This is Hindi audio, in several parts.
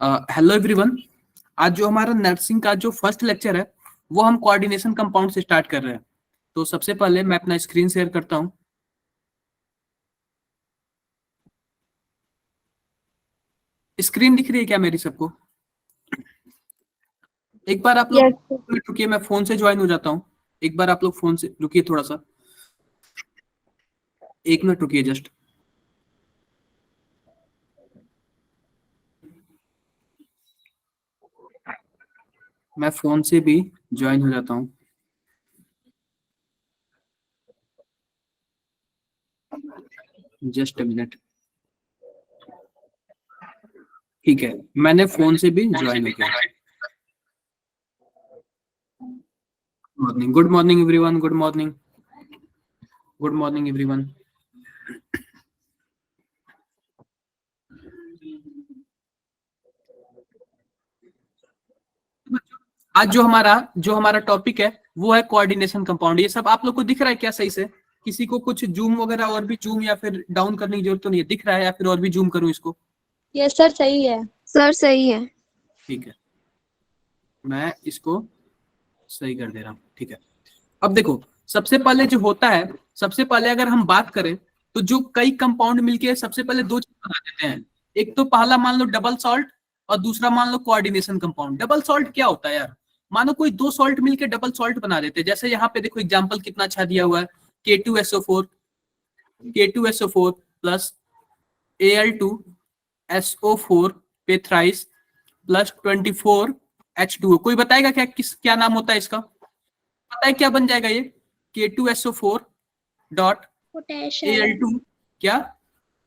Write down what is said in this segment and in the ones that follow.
Hello everyone. आज जो हमारा नर्सिंग का जो फर्स्ट लेक्चर है वो हम कोऑर्डिनेशन कंपाउंड से स्टार्ट कर रहे हैं। तो सबसे पहले मैं अपना स्क्रीन शेयर करता हूं। स्क्रीन दिख रही है क्या मेरी सबको? एक बार आप लोग Yes. रुकिए, मैं फोन से ज्वाइन हो जाता हूँ। एक बार आप लोग फोन से रुकिए, थोड़ा सा 1 मिनट रुकिए जस्ट। मैं फोन से भी ज्वाइन हो जाता हूँ। Just a minute. ठीक है, मैंने फोन से भी ज्वाइन हो गया। Morning, good morning everyone, good morning, good morning everyone. आज जो हमारा टॉपिक है वो है कोऑर्डिनेशन कंपाउंड। ये सब आप लोग को दिख रहा है क्या सही से? किसी को कुछ जूम वगैरह और भी जूम या फिर डाउन करने की जरूरत तो नहीं है? दिख रहा है या फिर और भी जूम करूं इसको? यस सर, सही है। सर सही है। ठीक है, मैं इसको सही कर दे रहा हूँ। ठीक है, अब देखो, सबसे पहले जो होता है, सबसे पहले अगर हम बात करें तो जो कई कंपाउंड मिलके सबसे पहले दो चीज बना देते हैं। एक तो पहला मान लो डबल सॉल्ट, और दूसरा मान लो कोऑर्डिनेशन कंपाउंड। डबल सॉल्ट क्या होता है यार? मानो कोई दो सॉल्ट मिलके डबल सॉल्ट बना देते हैं। जैसे यहाँ पे देखो एग्जांपल कितना अच्छा दिया हुआ है, K2SO4, K2SO4 प्लस Al2SO4 पे थ्राइस प्लस 24H2O। कोई बताएगा क्या नाम होता है इसका? पता है क्या बन जाएगा ये? K2SO4 डॉट Al2, क्या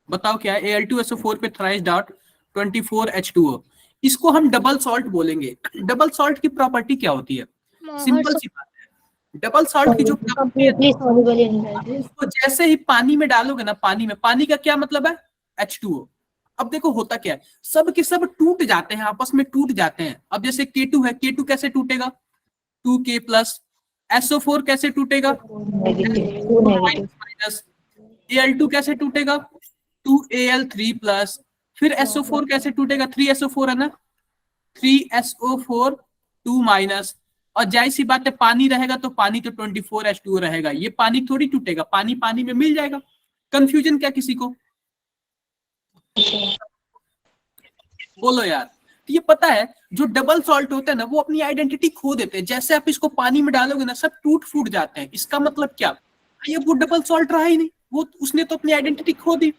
बताओ क्या है? Al2SO4 पे थ्राइस डॉट 24H2O। इसको हम डबल सॉल्ट बोलेंगे। डबल सॉल्ट की प्रॉपर्टी क्या होती है? सिंपल सी बात है, डबल सॉल्ट की जो प्रॉपर्टी है, कंप्लीटली सॉल्युबल इन वैल्यूज। उसको जैसे ही पानी में डालोगे ना, पानी का क्या मतलब है? H2O। अब देखो होता क्या है, सब के सब टूट जाते हैं, आपस में टूट जाते हैं। अब जैसे K2 है, K2 कैसे टूटेगा? 2K plus. SO4 कैसे टूटेगा? Negative, negative. माइनस। Al2 कैसे टूटेगा? 2Al3 plus. फिर SO4 कैसे टूटेगा? 3SO4 है ना, 3SO4 2 माइनस। और जाहिर सी बात है, पानी रहेगा तो पानी तो 24H2O रहेगा। ये पानी थोड़ी टूटेगा, पानी पानी में मिल जाएगा। कंफ्यूजन क्या किसी को? बोलो यार। तो ये पता है, जो डबल सॉल्ट होते हैं ना, वो अपनी आइडेंटिटी खो देते हैं। जैसे आप इसको पानी में डालोगे ना, सब टूट फूट जाते हैं। इसका मतलब क्या? ये वो डबल सॉल्ट रहा ही नहीं, वो उसने तो अपनी आइडेंटिटी खो दी।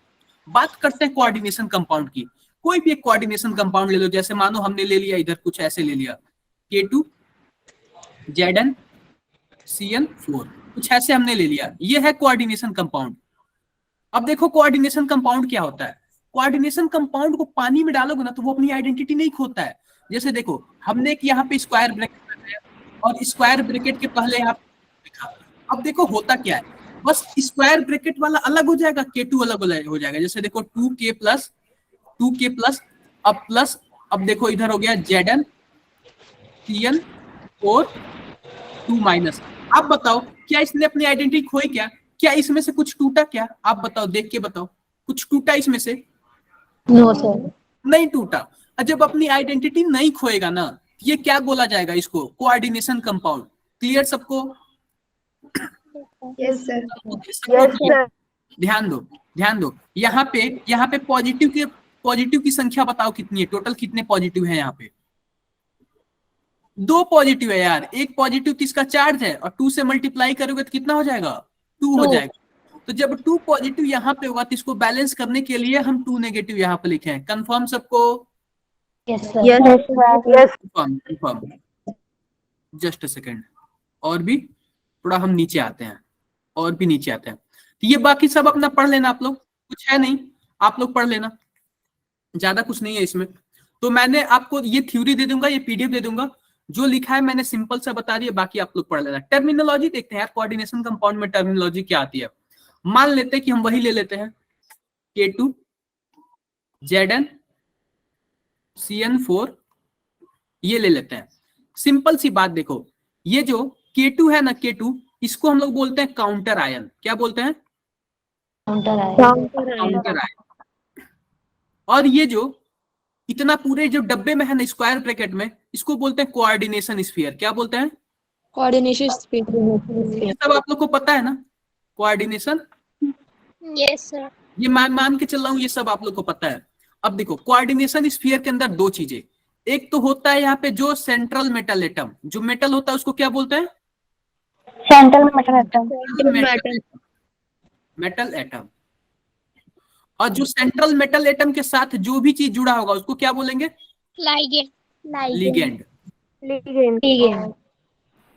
बात करते हैं कोऑर्डिनेशन कंपाउंड की। कोई भी एक कोऑर्डिनेशन कंपाउंड ले लो। जैसे मानो हमने ले लिया इधर कुछ ऐसे ले लिया, K2ZnCN4, कुछ ऐसे हमने ले लिया। ये है कोऑर्डिनेशन कंपाउंड। अब देखो कोऑर्डिनेशन कंपाउंड क्या होता है। कोऑर्डिनेशन कंपाउंड को पानी में डालोगे ना तो वो अपनी आइडेंटिटी नहीं खोता है। जैसे देखो, हमने एक यहाँ पे स्क्वायर ब्रैकेट बनाया और स्क्वायर ब्रैकेट के पहले यहाँ पे लिखा। अब देखो होता क्या है, बस स्क्वायर ब्रैकेट वाला अलग हो जाएगा, K2 अलग हो जाएगा। जैसे देखो 2K प्लस अब प्लस, अब देखो इधर हो गया ZnCN4 2 माइनस। आप बताओ, क्या इसने अपनी आइडेंटिटी खोई क्या? क्या इसमें से कुछ टूटा क्या? आप बताओ, देख के बताओ, कुछ टूटा इसमें से? No sir. नहीं टूटा। और जब अपनी आइडेंटिटी नहीं खोएगा ना, ये क्या बोला जाएगा? इसको कोऑर्डिनेशन कंपाउंड। क्लियर सबको? Yes sir. सबको clear? ध्यान दो, ध्यान दो। यहाँ पे पॉजिटिव की संख्या बताओ कितनी है? टोटल कितने पॉजिटिव है यहाँ पे? 2 पॉजिटिव है यार। एक पॉजिटिव किसका चार्ज है, और 2 से मल्टीप्लाई करोगे तो कितना हो जाएगा? 2 हो जाएगा। तो जब 2 पॉजिटिव यहाँ पे होगा तो इसको बैलेंस करने के लिए हम 2 नेगेटिव यहाँ पे लिखे हैं। कंफर्म सबको? Yes sir. Confirm. Just a second, और भी थोड़ा हम नीचे आते हैं, और भी नीचे आते हैं। तो ये बाकी सब अपना पढ़ लेना आप लोग, कुछ है नहीं, आप लोग पढ़ लेना, ज्यादा कुछ नहीं है इसमें। तो मैंने आपको ये थ्योरी दे दूंगा, ये पीडीएफ दे दूंगा। जो लिखा है मैंने सिंपल सा बता दिया, बाकी आप लोग पढ़ लेना। टर्मिनोलॉजी देखते हैं यार, कोऑर्डिनेशन कंपाउंड में टर्मिनोलॉजी क्या आती है। मान लेते हैं कि हम वही ले लेते हैं, K2ZnCN4, ये ले लेते हैं। सिंपल सी बात देखो, ये जो K2 है ना, K2, इसको हम लोग बोलते हैं काउंटर आयन। क्या बोलते हैं? Counter ion. Counter ion. और ये जो इतना पूरे जो डब्बे में है ना स्क्वायर ब्रैकेट में, इसको बोलते हैं कोऑर्डिनेशन स्फीयर। क्या बोलते हैं? Coordination speed. ये सब आप लोग को पता है ना, कोऑर्डिनेशन। Yes sir. ये मान के चल रहा हूँ ये सब आप लोग को पता है। अब देखो कोऑर्डिनेशन स्फीयर के अंदर दो चीजें, एक तो होता है यहाँ पे जो सेंट्रल मेटल एटम, जो मेटल होता है उसको क्या बोलते हैं? Central metal atom. Metal atom. और जो सेंट्रल मेटल एटम के साथ जो भी चीज जुड़ा होगा उसको क्या बोलेंगे? लिगेंड। लिगेंड।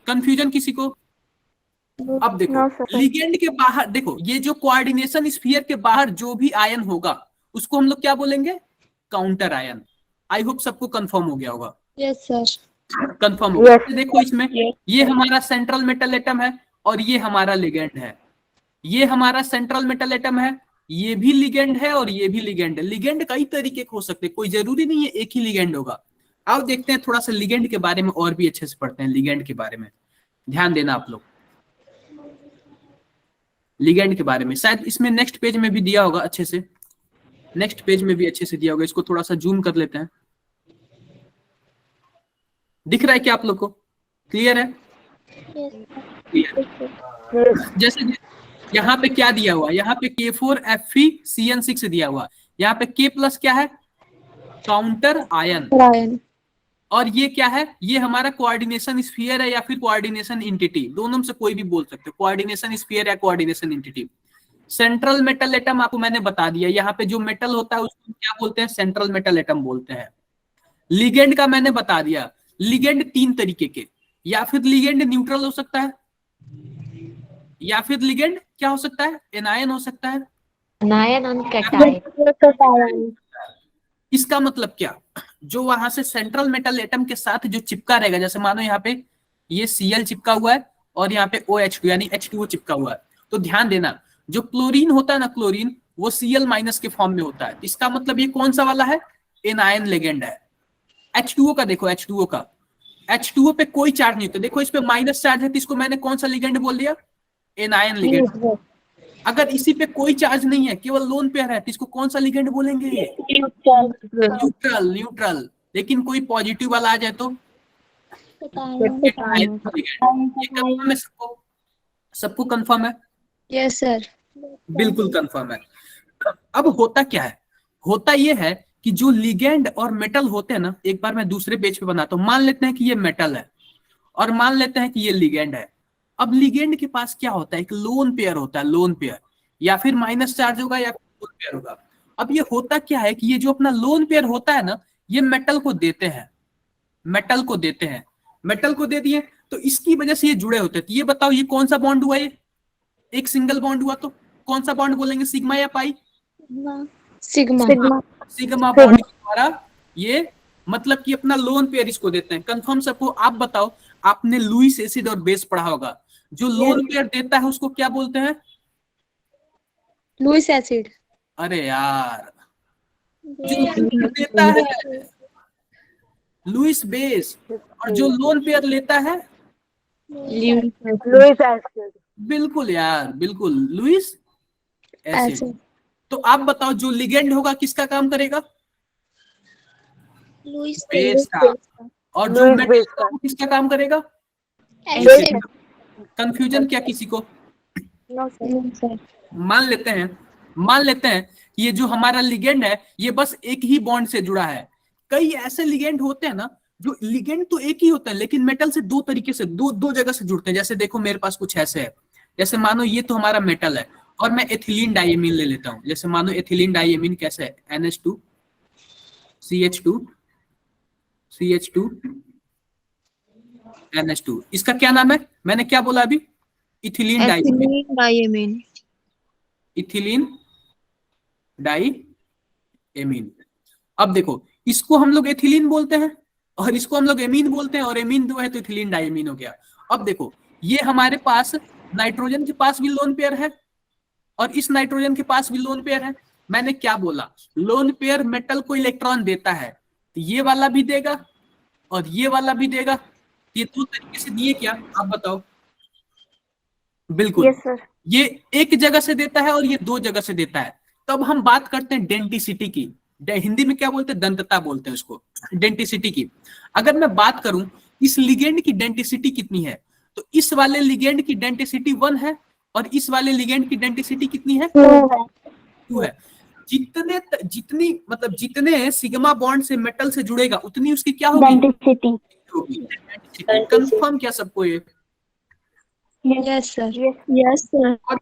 कंफ्यूजन किसी को? अब देखो No, sir. लिगेंड के बाहर देखो, ये जो कोऑर्डिनेशन स्फीयर के बाहर जो भी आयन होगा उसको हम लोग क्या बोलेंगे? Counter ion. आई होप सबको कंफर्म हो गया होगा। Yes sir. कंफर्म हो गया। Yes. देखो इसमें ये हमारा सेंट्रल मेटल एटम है और ये हमारा लिगेंड है। ये हमारा सेंट्रल मेटल एटम है, ये भी लिगेंड है और ये भी लिगेंड है। लिगेंड कई तरीके के हो सकते हैं, कोई जरूरी नहीं है एक ही लिगेंड होगा। आओ देखते हैं थोड़ा सा लिगेंड के बारे में और भी अच्छे से पढ़ते हैं। लिगेंड के बारे में ध्यान देना आप लोग। लिगेंड के बारे में शायद इसमें नेक्स्ट पेज में भी दिया होगा अच्छे से, नेक्स्ट पेज में भी अच्छे से दिया होगा। इसको थोड़ा सा जूम कर लेते हैं। दिख रहा है क्या आप लोग को? क्लियर है? क्लियर। जैसे यहाँ पे क्या दिया हुआ, यहाँ पे K4Fe दिया हुआ, यहाँ पे K प्लस क्या है? Counter ion. और ये क्या है? ये हमारा कोऑर्डिनेशन स्फीयर है या फिर कोऑर्डिनेशन इंटिटी, दोनों में से कोई भी बोल सकते हो, कोऑर्डिनेशन स्फीयर या coordination entity. Central metal atom आपको मैंने बता दिया, यहाँ पे जो मेटल होता है उसको क्या बोलते हैं? सेंट्रल मेटल एटम बोलते हैं। लिगेंड का मैंने बता दिया, लिगेंड तीन तरीके के, या फिर लिगेंड न्यूट्रल हो सकता है, या फिर लिगेंड क्या हो सकता है? एनायन हो सकता है। नायन और कैटायन। इसका मतलब क्या? जो वहां से सेंट्रल मेटल एटम के साथ जो चिपका रहेगा, जैसे मानो यहाँ पे ये Cl चिपका हुआ है और यहाँ पे OH2 यानी H2O चिपका हुआ है, तो ध्यान देना जो क्लोरीन होता है ना, क्लोरीन वो Cl माइनस के फॉर्म में होता है। इसका मतलब ये कौन सा वाला है? एनायन लिगेंड है। H2O का देखो, H2O का, H2O पे कोई चार्ज नहीं होता, देखो इस पे माइनस चार्ज है, तो इसको मैंने कौन सा लिगेंड बोल दिया? Anion ligand. अगर इसी पे कोई चार्ज नहीं है, केवल लोन पेयर है, तो इसको कौन सा लिगेंड बोलेंगे? न्यूट्रल। न्यूट्रल। लेकिन कोई पॉजिटिव वाला आ जाए तो कंफर्म है सबको? सबको कंफर्म है? Yes sir. बिल्कुल कंफर्म है। अब होता क्या है? होता ये है कि जो लिगेंड और मेटल होते हैं ना, एक बार मैं दूसरे पेज पे बनाता हूं। मान लेते हैं कि ये मेटल है और मान लेते हैं कि ये लिगेंड है। अब लिगेंड के पास क्या होता है? एक लोन पेयर होता है, लोन पेयर, या फिर माइनस चार्ज होगा या फिर लोन पेयर होगा। अब ये होता क्या है कि ये जो अपना लोन पेयर होता है ना, ये मेटल को देते हैं, मेटल को देते हैं, मेटल को दे दिए तो इसकी वजह से ये जुड़े होते हैं। तो ये बताओ ये कौन सा बॉन्ड हुआ? ये एक सिंगल बॉन्ड हुआ, तो कौन सा बॉन्ड बोलेंगे? सिग्मा या पाई? सिग्मा। सिग्मा बॉन्ड के द्वारा ये मतलब कि अपना लोन पेयर इसको देते हैं। कंफर्म सबको? आप बताओ, आपने लुईस एसिड और बेस पढ़ा होगा, जो लोन पेयर देता है उसको क्या बोलते हैं? Lewis acid. अरे यार, जो लोन पेयर देता है लुईस बेस, और जो लोन पेयर लेता है लुईस एसिड। बिल्कुल यार, बिल्कुल लुईस एसिड। तो आप बताओ जो लिगेंड होगा किसका काम करेगा? लुईस बेस का। और जो मेटल होगा वो किसका काम करेगा? एसिड। कंफ्यूजन क्या किसी को? No sir. मान लेते हैं कि ये जो हमारा लिगेंड है ये बस एक ही बॉन्ड से जुड़ा है। कई ऐसे लिगेंड होते हैं ना, जो लिगेंड तो एक ही होता है लेकिन मेटल से दो तरीके से, दो जगह से जुड़ते हैं। जैसे देखो मेरे पास कुछ ऐसे है, जैसे मानो ये तो हमारा मेटल है और मैं एथिलीन डाइएमीन ले लेता हूं। जैसे मानो एथिलीन डाइएमीन कैसे है? NH2 CH2 CH2 NH2। इसका क्या नाम है? मैंने क्या बोला अभी? Ethylene diamine. Ethylene diamine. अब देखो इसको हम लोग एथिलीन बोलते हैं और इसको हम लोग एमीन बोलते हैं, और एमीन दो है तो इथिलीन डाइएमीन हो गया। अब देखो ये हमारे पास नाइट्रोजन के पास भी लोन पेयर है और इस नाइट्रोजन के पास भी लोन पेयर है। मैंने क्या बोला? लोन पेयर मेटल को इलेक्ट्रॉन देता है, तो ये वाला भी देगा और ये वाला भी देगा। ये दो तरीके से दिए क्या आप बताओ? बिल्कुल। Yes sir. ये एक जगह से देता है और ये दो जगह से देता है। तो अब हम बात करते हैं डेंसिटी की। हिंदी में क्या बोलते हैं, दंतता बोलते हैं उसको, डेंटिसिटी की। अगर मैं बात करूं इस लिगेंड की डेंटिसिटी कितनी है, तो इस वाले लिगेंड की डेंटिसिटी 1 है और इस वाले लिगेंड की डेंटिसिटी कितनी है, 2 है। जितनी मतलब जितने सिग्मा बॉन्ड से मेटल से जुड़ेगा उतनी उसकी क्या होगी, डेंसिटी। कंफर्म क्या सबको ये? Yes sir. Yes sir. और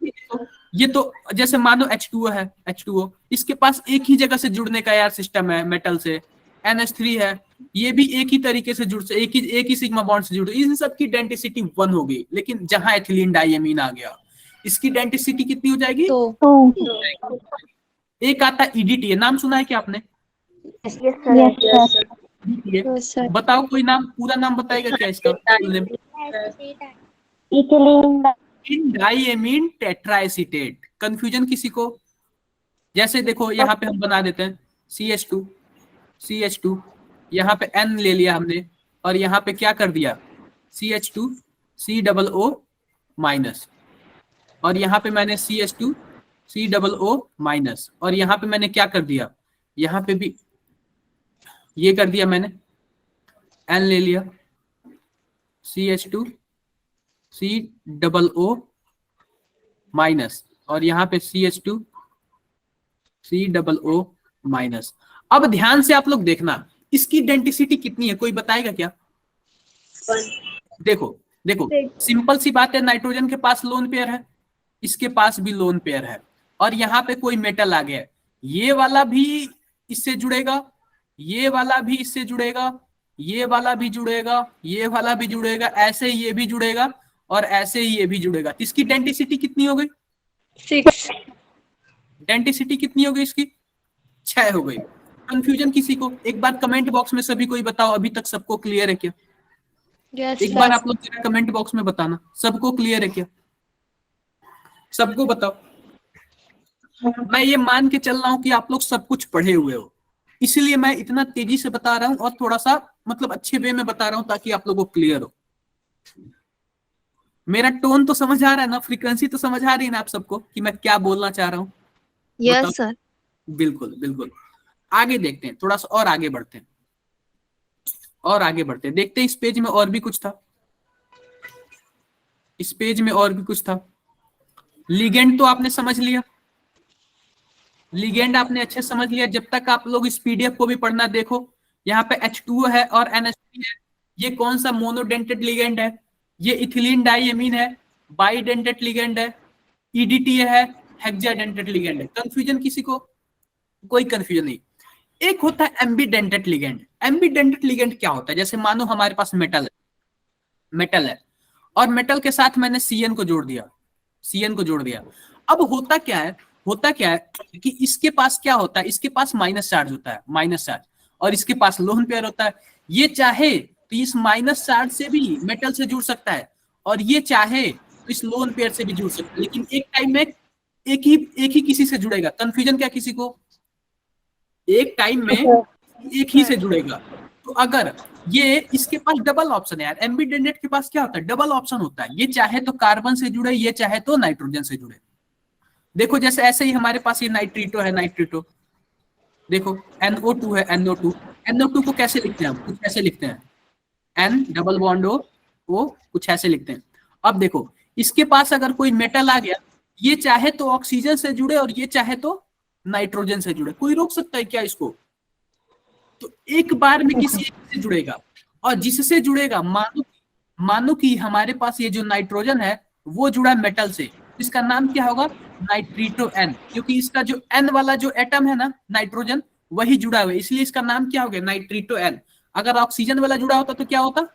ये तो जैसे मानो H2O है, H2O इसके पास एक ही जगह से जुड़ने का यार सिस्टम है मेटल से। NH3 है, ये भी एक ही तरीके से जुड़ से एक ही सिग्मा बॉन्ड से जुड़े, इन सब की डेंसिटी 1 हो गई। लेकिन जहां एथिलीन डाइएमीन आ गया इसकी डेंसिटी कितनी हो जाएगी, तो एक आता EDTA, नाम सुना है क्या आपने? Yes sir. EDTA बताओ, कोई नाम, पूरा नाम बताएगा क्या इसका? Ethylene diamine टेट्राएसीटेट। कंफ्यूजन किसी को? जैसे देखो यहाँ पे हम बना देते हैं CH2 यहाँ पे N ले लिया हमने और यहाँ पे क्या कर दिया CH2 COO माइनस, और यहाँ पे मैंने CH2 COO माइनस, और यहाँ पे मैंने क्या कर दिया, यहाँ पे भी ये कर दिया मैंने, N ले लिया CH2 COO माइनस, और यहाँ पे CH2 COO माइनस। अब ध्यान से आप लोग देखना इसकी डेंसिटी कितनी है, कोई बताएगा क्या? देखो देखो सिंपल सी बात है, नाइट्रोजन के पास लोन पेयर है, इसके पास भी लोन पेयर है, और यहाँ पे कोई मेटल आ गया, ये वाला भी इससे जुड़ेगा, ये वाला भी इससे जुड़ेगा, ये वाला भी जुड़ेगा, ये वाला भी जुड़ेगा, ऐसे ही ये भी जुड़ेगा और ऐसे ही ये भी जुड़ेगा। इसकी डेंसिटी कितनी हो गई, 6। डेंसिटी कितनी हो गई इसकी, 6 हो गई। कंफ्यूजन किसी को? एक बार कमेंट बॉक्स में सभी कोई बताओ, अभी तक सबको क्लियर है क्या? यस एक बार आप लोग कमेंट बॉक्स में बताना सबको क्लियर है क्या, सबको बताओ। मैं ये मान के चल रहा हूं कि आप लोग सब कुछ पढ़े हुए हो, इसलिए मैं इतना तेजी से बता रहा हूं और थोड़ा सा मतलब अच्छे वे में बता रहा हूं ताकि आप लोगों को क्लियर हो। मेरा टोन तो समझ आ रहा है ना, फ्रीक्वेंसी तो समझ आ रही है ना आप सबको कि मैं क्या बोलना चाह रहा हूँ? Yes sir. बिल्कुल बिल्कुल। आगे देखते हैं, थोड़ा सा और आगे बढ़ते हैं, और आगे बढ़ते हैं, देखते हैं इस पेज में और भी कुछ था, इस पेज में और भी कुछ था। लिगेंड तो आपने समझ लिया, लिगेंड आपने अच्छे समझ लिया। जब तक आप लोग इस PDF को भी पढ़ना, देखो यहाँ पे H2O है और NH3 है, ये कौन सा मोनोडेंटेड लिगेंड है, ये इथिलीन डाइएमीन है, बाइडेंटेड लिगेंड है, EDTA है, हेक्साडेंटेड लिगेंड है। कंफ्यूजन किसी को? कोई कंफ्यूजन नहीं। एक होता है एम्बीडेंटेड लिगेंड। एम्बीडेंटेड लिगेंड क्या होता है, जैसे मानो हमारे पास मेटल है और मेटल के साथ मैंने CN को जोड़ दिया, अब होता क्या है कि इसके पास क्या होता है, इसके पास माइनस चार्ज होता है, माइनस चार्ज, और इसके पास लोन पेयर होता है। ये चाहे तो इस माइनस चार्ज से भी मेटल से जुड़ सकता है और ये चाहे तो इस लोन पेयर से भी जुड़ सकता है, लेकिन एक टाइम में एक ही किसी से जुड़ेगा। कंफ्यूजन क्या किसी को? एक टाइम में एक ही से जुड़ेगा। तो अगर ये इसके पास डबल ऑप्शन है यार, एम्बीडेंटेड के पास क्या होता है, डबल ऑप्शन होता है, ये चाहे तो कार्बन से जुड़े, ये चाहे तो नाइट्रोजन से जुड़े। देखो जैसे ऐसे ही हमारे पास ये नाइट्रिटो, देखो NO2 है, NO2 को कैसे लिखते हैं हम, कुछ ऐसे लिखते हैं, N डबल बॉन्ड O कुछ ऐसे लिखते हैं। अब देखो इसके पास अगर कोई मेटल आ गया, ये चाहे तो ऑक्सीजन से जुड़े और ये चाहे तो नाइट्रोजन से जुड़े, कोई रोक सकता है क्या इसको? तो एक बार में किसी एक से जुड़ेगा, और जिससे जुड़ेगा, मानो कि हमारे पास ये जो नाइट्रोजन है वो जुड़ा मेटल से, इसका नाम क्या होगा, नाइट्रिटो N, क्योंकि इसका जो N वाला जो एटम है ना नाइट्रोजन, वही जुड़ा हुआ है, इसलिए इसका नाम क्या हो गया, नाइट्रिटो N। अगर ऑक्सीजन वाला जुड़ा होता तो क्या होता,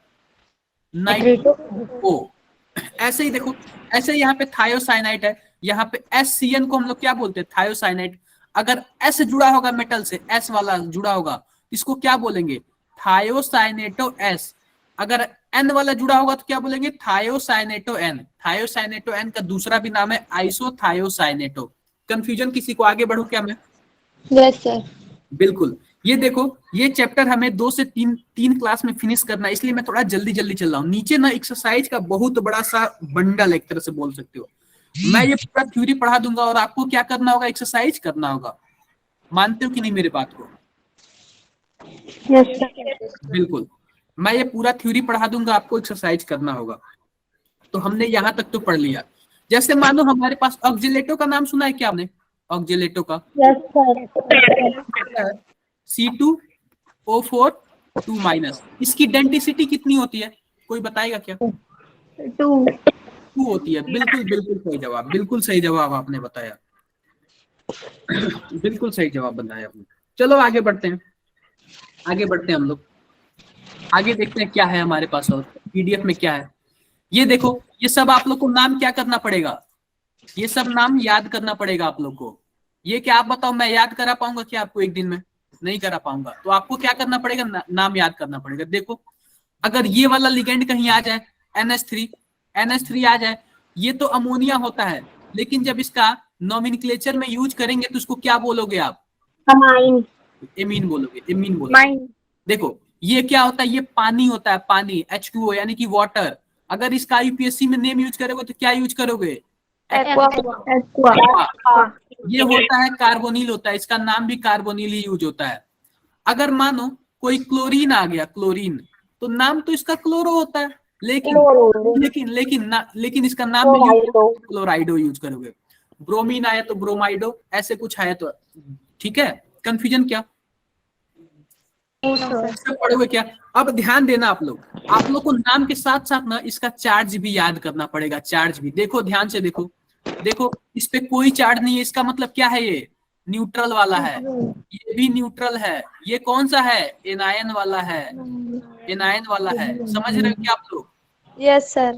नाइट्रिटो। ऐसे ही देखो, ऐसे ही यहाँ पे थायोसाइनाइड है, यहाँ पे SCN को हम लोग क्या बोलते हैं, थायोसाइनाइड। अगर S जुड़ा होगा मेटल से, S वाला जुड़ा होगा, इसको क्या बोलेंगे, थायोसाइनेटो S। अगर N वाला जुड़ा होगा तो क्या बोलेंगे, थायोसाइनेटो N। थायोसाइनेटो N का दूसरा भी नाम है आइसोथायोसाइनेटो। कंफ्यूजन किसी को? आगे बढ़ू क्या मैं? Yes sir. बिल्कुल। ये देखो ये चैप्टर हमें 2 से 3 क्लास में फिनिश करना है, इसलिए मैं थोड़ा जल्दी चल रहा हूँ। नीचे ना एक्सरसाइज का बहुत बड़ा सा बंडल एक तरह से बोल सकते हो, मैं ये पूरा थ्योरी पढ़ा दूंगा और आपको क्या करना होगा, एक्सरसाइज करना होगा। मानते हो कि नहीं मेरे बात को? Yes, sir. बिल्कुल, मैं ये पूरा थ्योरी पढ़ा दूंगा, आपको एक्सरसाइज करना होगा। तो हमने यहाँ तक तो पढ़ लिया। जैसे मानो हमारे पास ऑक्जिलेटो का नाम सुना है क्या आपने? ऑक्जिलेटो का Yes, sir. C2O4 2-, इसकी डेंसिटी कितनी होती है, कोई बताएगा क्या? 2. 2 होती है। बिल्कुल बिल्कुल सही जवाब, बिल्कुल सही जवाब आपने बताया, बिल्कुल सही जवाब बताया आपने। चलो आगे बढ़ते हैं, आगे बढ़ते हैं हम लोग, आगे देखते हैं क्या है हमारे पास और पीडीएफ में क्या है। ये देखो, ये सब आप लोग को नाम क्या करना पड़ेगा, ये सब नाम याद करना पड़ेगा आप लोग को। ये क्या आप बताओ, मैं याद करा पाऊंगा क्या आपको एक दिन में? नहीं करा पाऊंगा। तो आपको क्या करना पड़ेगा, नाम याद करना पड़ेगा। देखो, अगर ये वाला लिगेंड कहीं आ जाए, NH3 आ जाए, ये तो अमोनिया होता है, लेकिन जब इसका नॉमेनक्लेचर में यूज करेंगे तो उसको क्या बोलोगे आप? Amine. एमीन बोलोगे, एमीन बोलोगे। Mine. देखो, ये क्या होता है, ये पानी होता है, पानी H2O यानी कि वाटर। अगर इसका यूपीएससी में नेम यूज करोगे तो क्या यूज करोगे? Aqua. Aqua। ये होता है कार्बोनिल होता है, इसका नाम भी कार्बोनिल ही यूज होता है। अगर मानो कोई क्लोरीन आ गया, क्लोरीन, तो नाम तो इसका क्लोरो होता है, लेकिन लेकिन इसका नाम भी क्लोराइडो यूज करोगे। ब्रोमीन आया तो ब्रोमाइडो, ऐसे कुछ आया तो, ठीक है। कंफ्यूजन क्या? सब पढ़े हुए क्या? अब ध्यान देना आप लोग को नाम के साथ साथ ना इसका चार्ज भी याद करना पड़ेगा, चार्ज भी। देखो ध्यान से देखो, देखो इस पे कोई चार्ज नहीं है, इसका मतलब क्या है, ये न्यूट्रल वाला है, ये भी न्यूट्रल है। ये कौन सा है? एनायन वाला है, एनायन वाला है। समझ रहे हो क्या आप लोग? Yes, sir.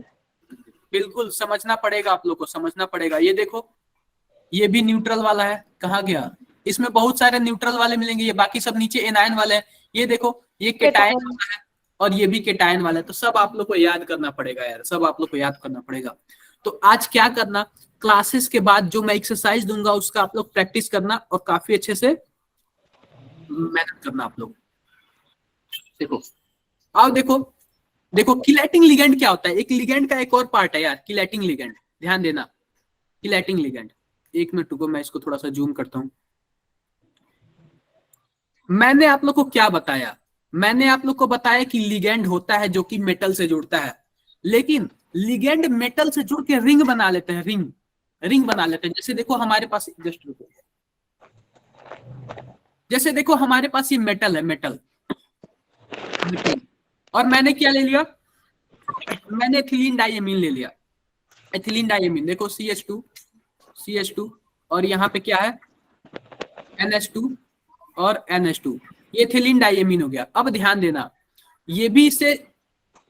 बिल्कुल समझना पड़ेगा आप लोग को, समझना पड़ेगा। ये देखो, ये भी न्यूट्रल वाला है, कहाँ गया? इसमें बहुत सारे न्यूट्रल वाले मिलेंगे, ये बाकी सब नीचे एनायन वाले हैं। ये देखो, ये केटायन वाला है और ये भी केटायन वाला है। तो सब आप लोग को याद करना पड़ेगा यार, सब आप लोग को याद करना पड़ेगा। तो आज क्या करना, क्लासेस के बाद जो मैं एक्सरसाइज दूंगा उसका आप लोग प्रैक्टिस करना और काफी अच्छे से मेहनत करना आप लोग। देखो, आओ देखो, देखो किलेटिंग लिगेंड क्या होता है। एक लिगेंड का एक और पार्ट है यार, किलेटिंग लिगेंड, ध्यान देना। किलेटिंग लिगेंड, एक मिनट रुको, मैं इसको थोड़ा सा जूम करता हूं। मैंने आप लोग को क्या बताया, मैंने आप लोग को बताया कि लिगेंड होता है जो कि मेटल से जुड़ता है, लेकिन लिगेंड मेटल से जुड़ के रिंग बना लेते हैं, रिंग बना लेते हैं। जैसे देखो हमारे पास, जस्ट रुको, जैसे देखो हमारे पास ये मेटल है, मेटल, और मैंने क्या ले लिया, मैंने एथिलीन डाइएमीन ले लिया, एथिलीन डाइएमीन। देखो CH2 और यहाँ पे क्या है, NH2 और NH2, ये एथिलीन डाइएमीन हो गया। अब ध्यान देना, ये भी इससे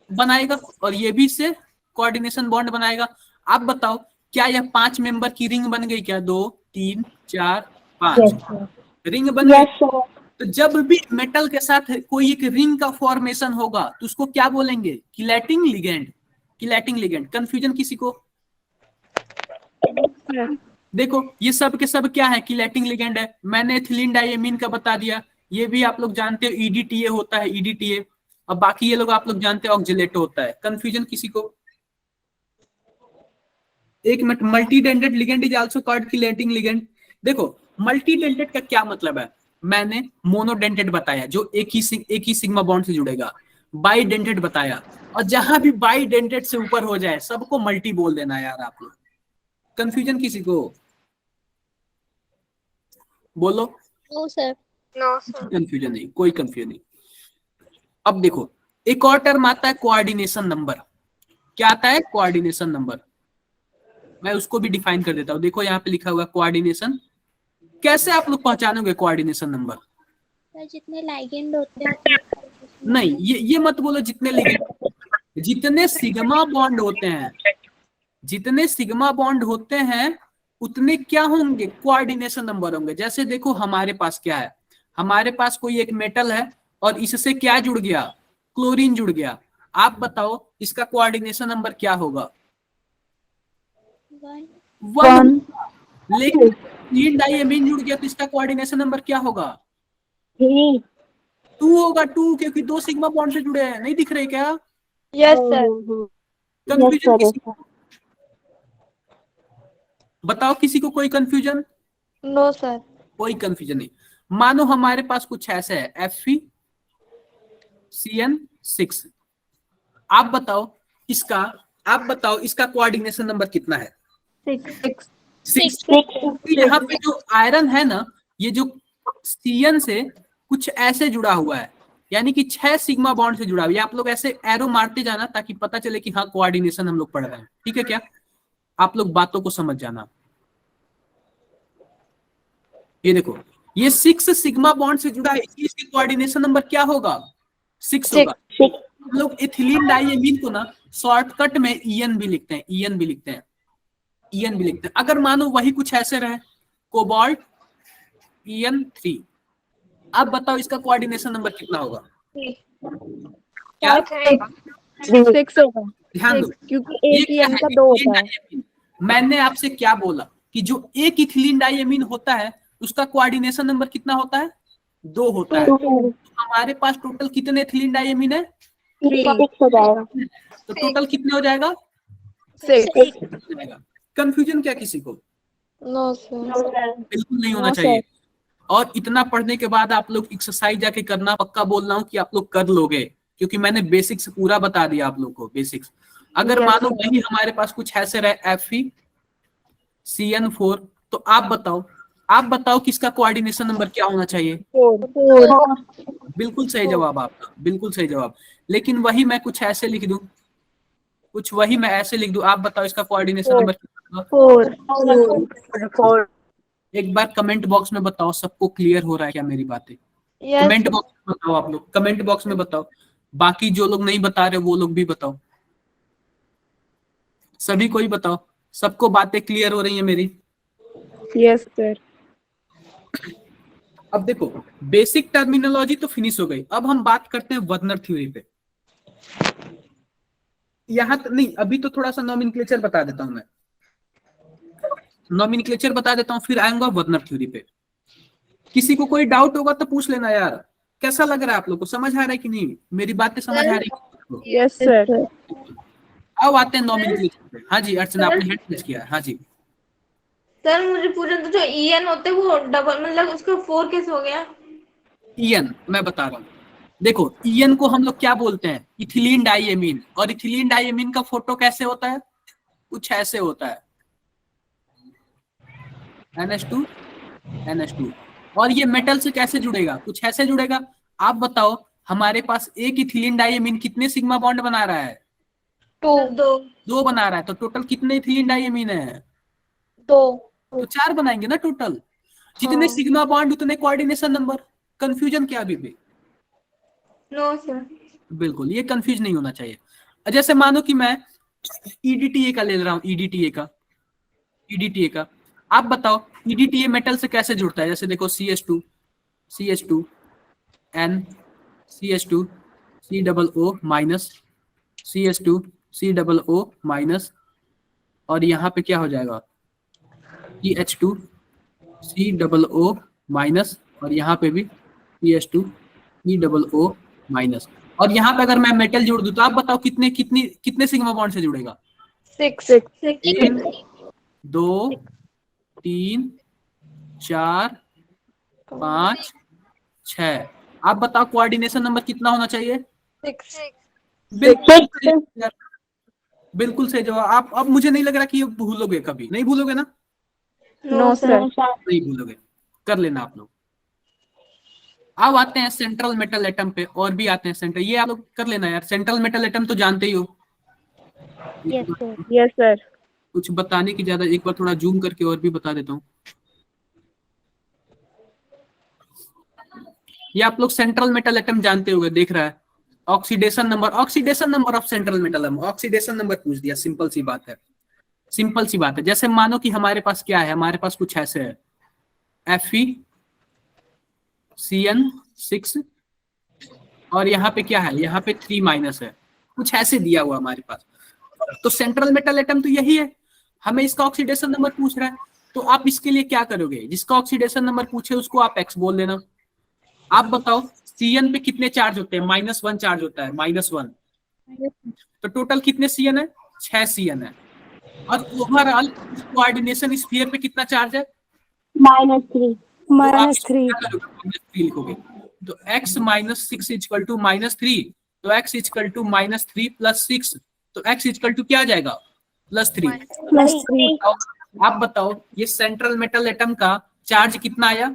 बनाएगा और ये भी इससे कोऑर्डिनेशन बॉन्ड बनाएगा। आप बताओ क्या यह 5 मेंबर की रिंग बन गई क्या? 2 3 4 5 रिंग बन गई। तो जब भी मेटल के साथ कोई एक रिंग का फॉर्मेशन होगा तो उसको क्या बोलेंगे? Chelating ligand, chelating ligand. Confusion किसी को? देखो ये सब के सब क्या है, किलेटिंग लिगेंड है। मैंने एथिलीन डाइएमीन का बता दिया, ये भी आप लोग जानते हो EDTA होता है, EDTA। अब बाकी ये लोग आप लोग जानते हो ऑक्जिलेटो होता है। कंफ्यूजन किसी को? एक minute, multidentate ligand is also called chelating ligand. देखो मल्टी डेंटेड का क्या मतलब है, मैंने मोनोडेंटेड बताया जो एक ही सिग्मा बॉन्ड से जुड़ेगा, बाई डेंटेड बताया, और जहां भी बाई डेंटेड से ऊपर हो जाए सबको मल्टी बोल देना यार आप लोग। कंफ्यूजन किसी को? बोलो। No, sir. No, sir. Confusion नहीं, कोई कंफ्यूजन नहीं। अब देखो एक और टर्म आता है कोऑर्डिनेशन नंबर। क्या आता है? Coordination number. मैं उसको भी डिफाइन कर देता हूं। देखो यहाँ पे लिखा हुआ कोऑर्डिनेशन। कैसे आप लोग पहचानोगे कोऑर्डिनेशन नंबर? जितने लाइगेंड होते हैं नहीं, ये मत बोलो जितने लिगेंड, जितने सिग्मा बॉन्ड होते हैं, जितने सिग्मा बॉन्ड होते हैं उतने क्या होंगे? कोऑर्डिनेशन नंबर होंगे। जैसे देखो हमारे पास क्या है, हमारे पास कोई एक मेटल है और इससे क्या जुड़ गया? क्लोरीन जुड़ गया। आप बताओ इसका कोऑर्डिनेशन नंबर क्या होगा? 1। लेकिन तीन डाइएमीन जुड़ गया तो इसका कोऑर्डिनेशन नंबर क्या होगा? 2 होगा, 2, क्योंकि 2 सिग्मा बॉन्ड से जुड़े हैं। नहीं दिख रहे क्या? Yes, sir. कंफ्यूजन किसी को? बताओ किसी को कोई कंफ्यूजन? No, sir. कोई कंफ्यूजन नहीं। मानो हमारे पास कुछ ऐसा है, Fe CN6। आप बताओ इसका कोऑर्डिनेशन नंबर कितना है? 6 6। 6 यहाँ पे जो आयरन है ना, ये जो CN से कुछ ऐसे जुड़ा हुआ है, यानी कि 6 सिग्मा बॉन्ड से जुड़ा हुआ है। आप लोग ऐसे एरो मारते जाना ताकि पता चले कि हाँ कोऑर्डिनेशन हम लोग पढ़ रहे हैं, ठीक है क्या? आप लोग बातों को समझ जाना। ये देखो, ये 6 सिग्मा बॉन्ड से जुड़ा है, इसके कोऑर्डिनेशन नंबर क्या होगा? 6 होगा। हम लोग इथिलीन डाइएमीन को ना शॉर्टकट में EN भी लिखते हैं। अगर मानो वही कुछ ऐसे रहे, कोबाल्ट EN3, अब बताओ इसका कोऑर्डिनेशन नंबर कितना होगा? क्या? 6 होगा, ध्यान दो, क्योंकि ये एक ही क्या एन है? का 2 इथिलीन होता है। डाइएमीन। मैंने आपसे क्या बोला कि जो एक इथिलीन डाइएमीन होता है उसका कोऑर्डिनेशन नंबर कितना होता है? 2 होता है। तो हमारे पास टोटल कितने इथिलीन डाइएमीन है? 6 हो जाएगा। तो टोटल कितने हो जाएगा? 6। कंफ्यूजन क्या किसी को? No sir. बिल्कुल नहीं होना चाहिए। और इतना पढ़ने के बाद आप लोग एक्सरसाइज जाके करना, पक्का बोल रहा हूँ कि आप लोग कर लोगे, क्योंकि मैंने बेसिक्स पूरा बता दिया आप लोग को, बेसिक्स। अगर मानो वही हमारे पास कुछ ऐसे रहे FeCN4, तो आप बताओ किसका कोऑर्डिनेशन नंबर क्या होना चाहिए? 4। बिल्कुल सही जवाब आपका, बिल्कुल सही जवाब। लेकिन वही मैं कुछ ऐसे लिख दूं, आप बताओ इसका कोऑर्डिनेशन नंबर कितना होगा? 4। एक बार कमेंट बॉक्स में बताओ, सबको क्लियर हो रहा है क्या मेरी बातें? कमेंट बॉक्स में बताओ, आप लोग कमेंट बॉक्स में बताओ। बाकी जो लोग नहीं बता रहे वो लोग भी बताओ, सभी को ही बताओ। सबको बातें क्लियर हो रही है मेरी? Yes sir. अब देखो, बेसिक टर्मिनोलॉजी तो फिनिश हो गई। अब हम बात करते हैं वर्नर थ्योरी पे। यहाँ नहीं, अभी तो थोड़ा सा नॉमेनक्लेचर बता देता हूं मैं, फिर आऊंगा वर्नर थ्योरी पे। किसी को कोई डाउट होगा तो पूछ लेना यार। कैसा लग रहा है आप लोग को? समझ आ रहा है कि नहीं? मेरी बातें समझ आ रही है? Yes sir. अब आते हैं नॉमेनक्लेचर पे। हाँ जी अर्चना, आपने हैंड रेज किया है। हाँ जी सर मुझे पूछना तो जो EN होते हैं वो डबल, मतलब उसका 4 कैसे हो गया? EN मैं बता रहा हूँ। देखो EN को हम लोग क्या बोलते हैं? Ethylene diamine. और इथिलीन डाइएमीन का फोटो कैसे होता है? कुछ ऐसे होता है, NH2। और ये मेटल से कैसे जुड़ेगा? कुछ ऐसे जुड़ेगा। आप बताओ, हमारे पास एक इथिलीन डाइएमीन कितने सिग्मा बॉन्ड बना रहा है? 2 बना रहा है। तो टोटल कितने इथिलीन डाइएमीन है? 2। तो 4 बनाएंगे ना टोटल। जितने सिग्मा बॉन्ड उतने कोऑर्डिनेशन नंबर। कंफ्यूजन क्या अभी भी? No sir. बिल्कुल, ये कंफ्यूज नहीं होना चाहिए। जैसे मानो कि मैं EDTA का ले रहा हूँ, EDTA का। आप बताओ EDTA मेटल से कैसे जुड़ता है? जैसे देखो CH2 N CH2 COO minus, CH2 COO minus, और यहाँ पे क्या हो जाएगा? CH2 COO माइनस, और यहाँ पे भी CH2 COO माइनस। और यहाँ पे अगर मैं मेटल जोड़ दूं तो आप बताओ कितने सिग्मा बॉन्ड से जुड़ेगा? 6। 1 2 3 4 5 6। आप बताओ कोऑर्डिनेशन नंबर कितना होना चाहिए? 6। बिल्कुल सही जवाब। आप अब मुझे नहीं लग रहा कि ये भूलोगे, कभी नहीं भूलोगे ना? No sir. नहीं भूलोगे, कर लेना आप लोग। अब आते हैं सेंट्रल मेटल एटम पे, और भी आते हैं सेंट्रल। ये आप लोग कर लेना यार, सेंट्रल मेटल एटम तो जानते ही हो। Yes sir. कुछ बताने की ज्यादा, एक बार थोड़ा जूम करके और भी बता देता हूँ। ये आप लोग सेंट्रल मेटल एटम जानते होंगे, देख रहा है। Oxidation number of central metal atom, oxidation number पूछ दिया। सिंपल सी बात है। जैसे मानो कि हमारे पास क्या है, हमारे पास कुछ ऐसे है FeCN6, और यहाँ पे क्या है? यहाँ पे 3 माइनस है, कुछ ऐसे दिया हुआ हमारे पास। तो सेंट्रल मेटल एटम तो यही है, हमें इसका ऑक्सीडेशन नंबर पूछ रहा है। तो आप इसके लिए क्या करोगे? जिसका ऑक्सीडेशन नंबर पूछे उसको आप X बोल देना। आप बताओ CN पे कितने चार्ज होते हैं? -1 चार्ज होता है, -1। तो टोटल कितने CN है? 6 CN है। और ओवरऑल कोऑर्डिनेशन स्फीयर पे कितना चार्ज है? -3। -3 लिखोगे। तो x माइनस 6 इक्वल टू -3, तो x इक्वल टू -3 प्लस 6, तो x इक्वल टू क्या आ जाएगा +3। +3 आप बताओ ये सेंट्रल मेटल एटम का चार्ज कितना आया,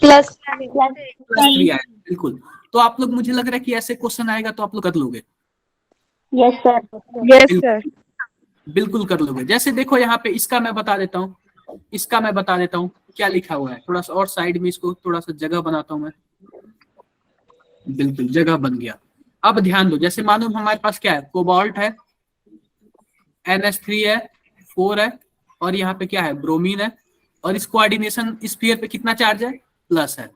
प्लस +3 आया। बिल्कुल। तो आप लोग, मुझे लग रहा है कि ऐसे क्वेश्चन आएगा तो आप लोग कर लोगे, यस सर बिल्कुल कर लोगे। जैसे देखो यहाँ पे इसका मैं बता देता हूँ, इसका मैं बता देता हूँ क्या लिखा हुआ है, थोड़ा सा और साइड में इसको थोड़ा सा जगह बनाता हूँ मैं। बिल्कुल जगह बन गया। अब ध्यान दो, जैसे मानो हमारे पास क्या है, कोबाल्ट है, NH3 है, 4 है, और यहाँ पे क्या है, ब्रोमीन है, और इस कोऑर्डिनेशन स्फीयर पे कितना चार्ज है, प्लस है।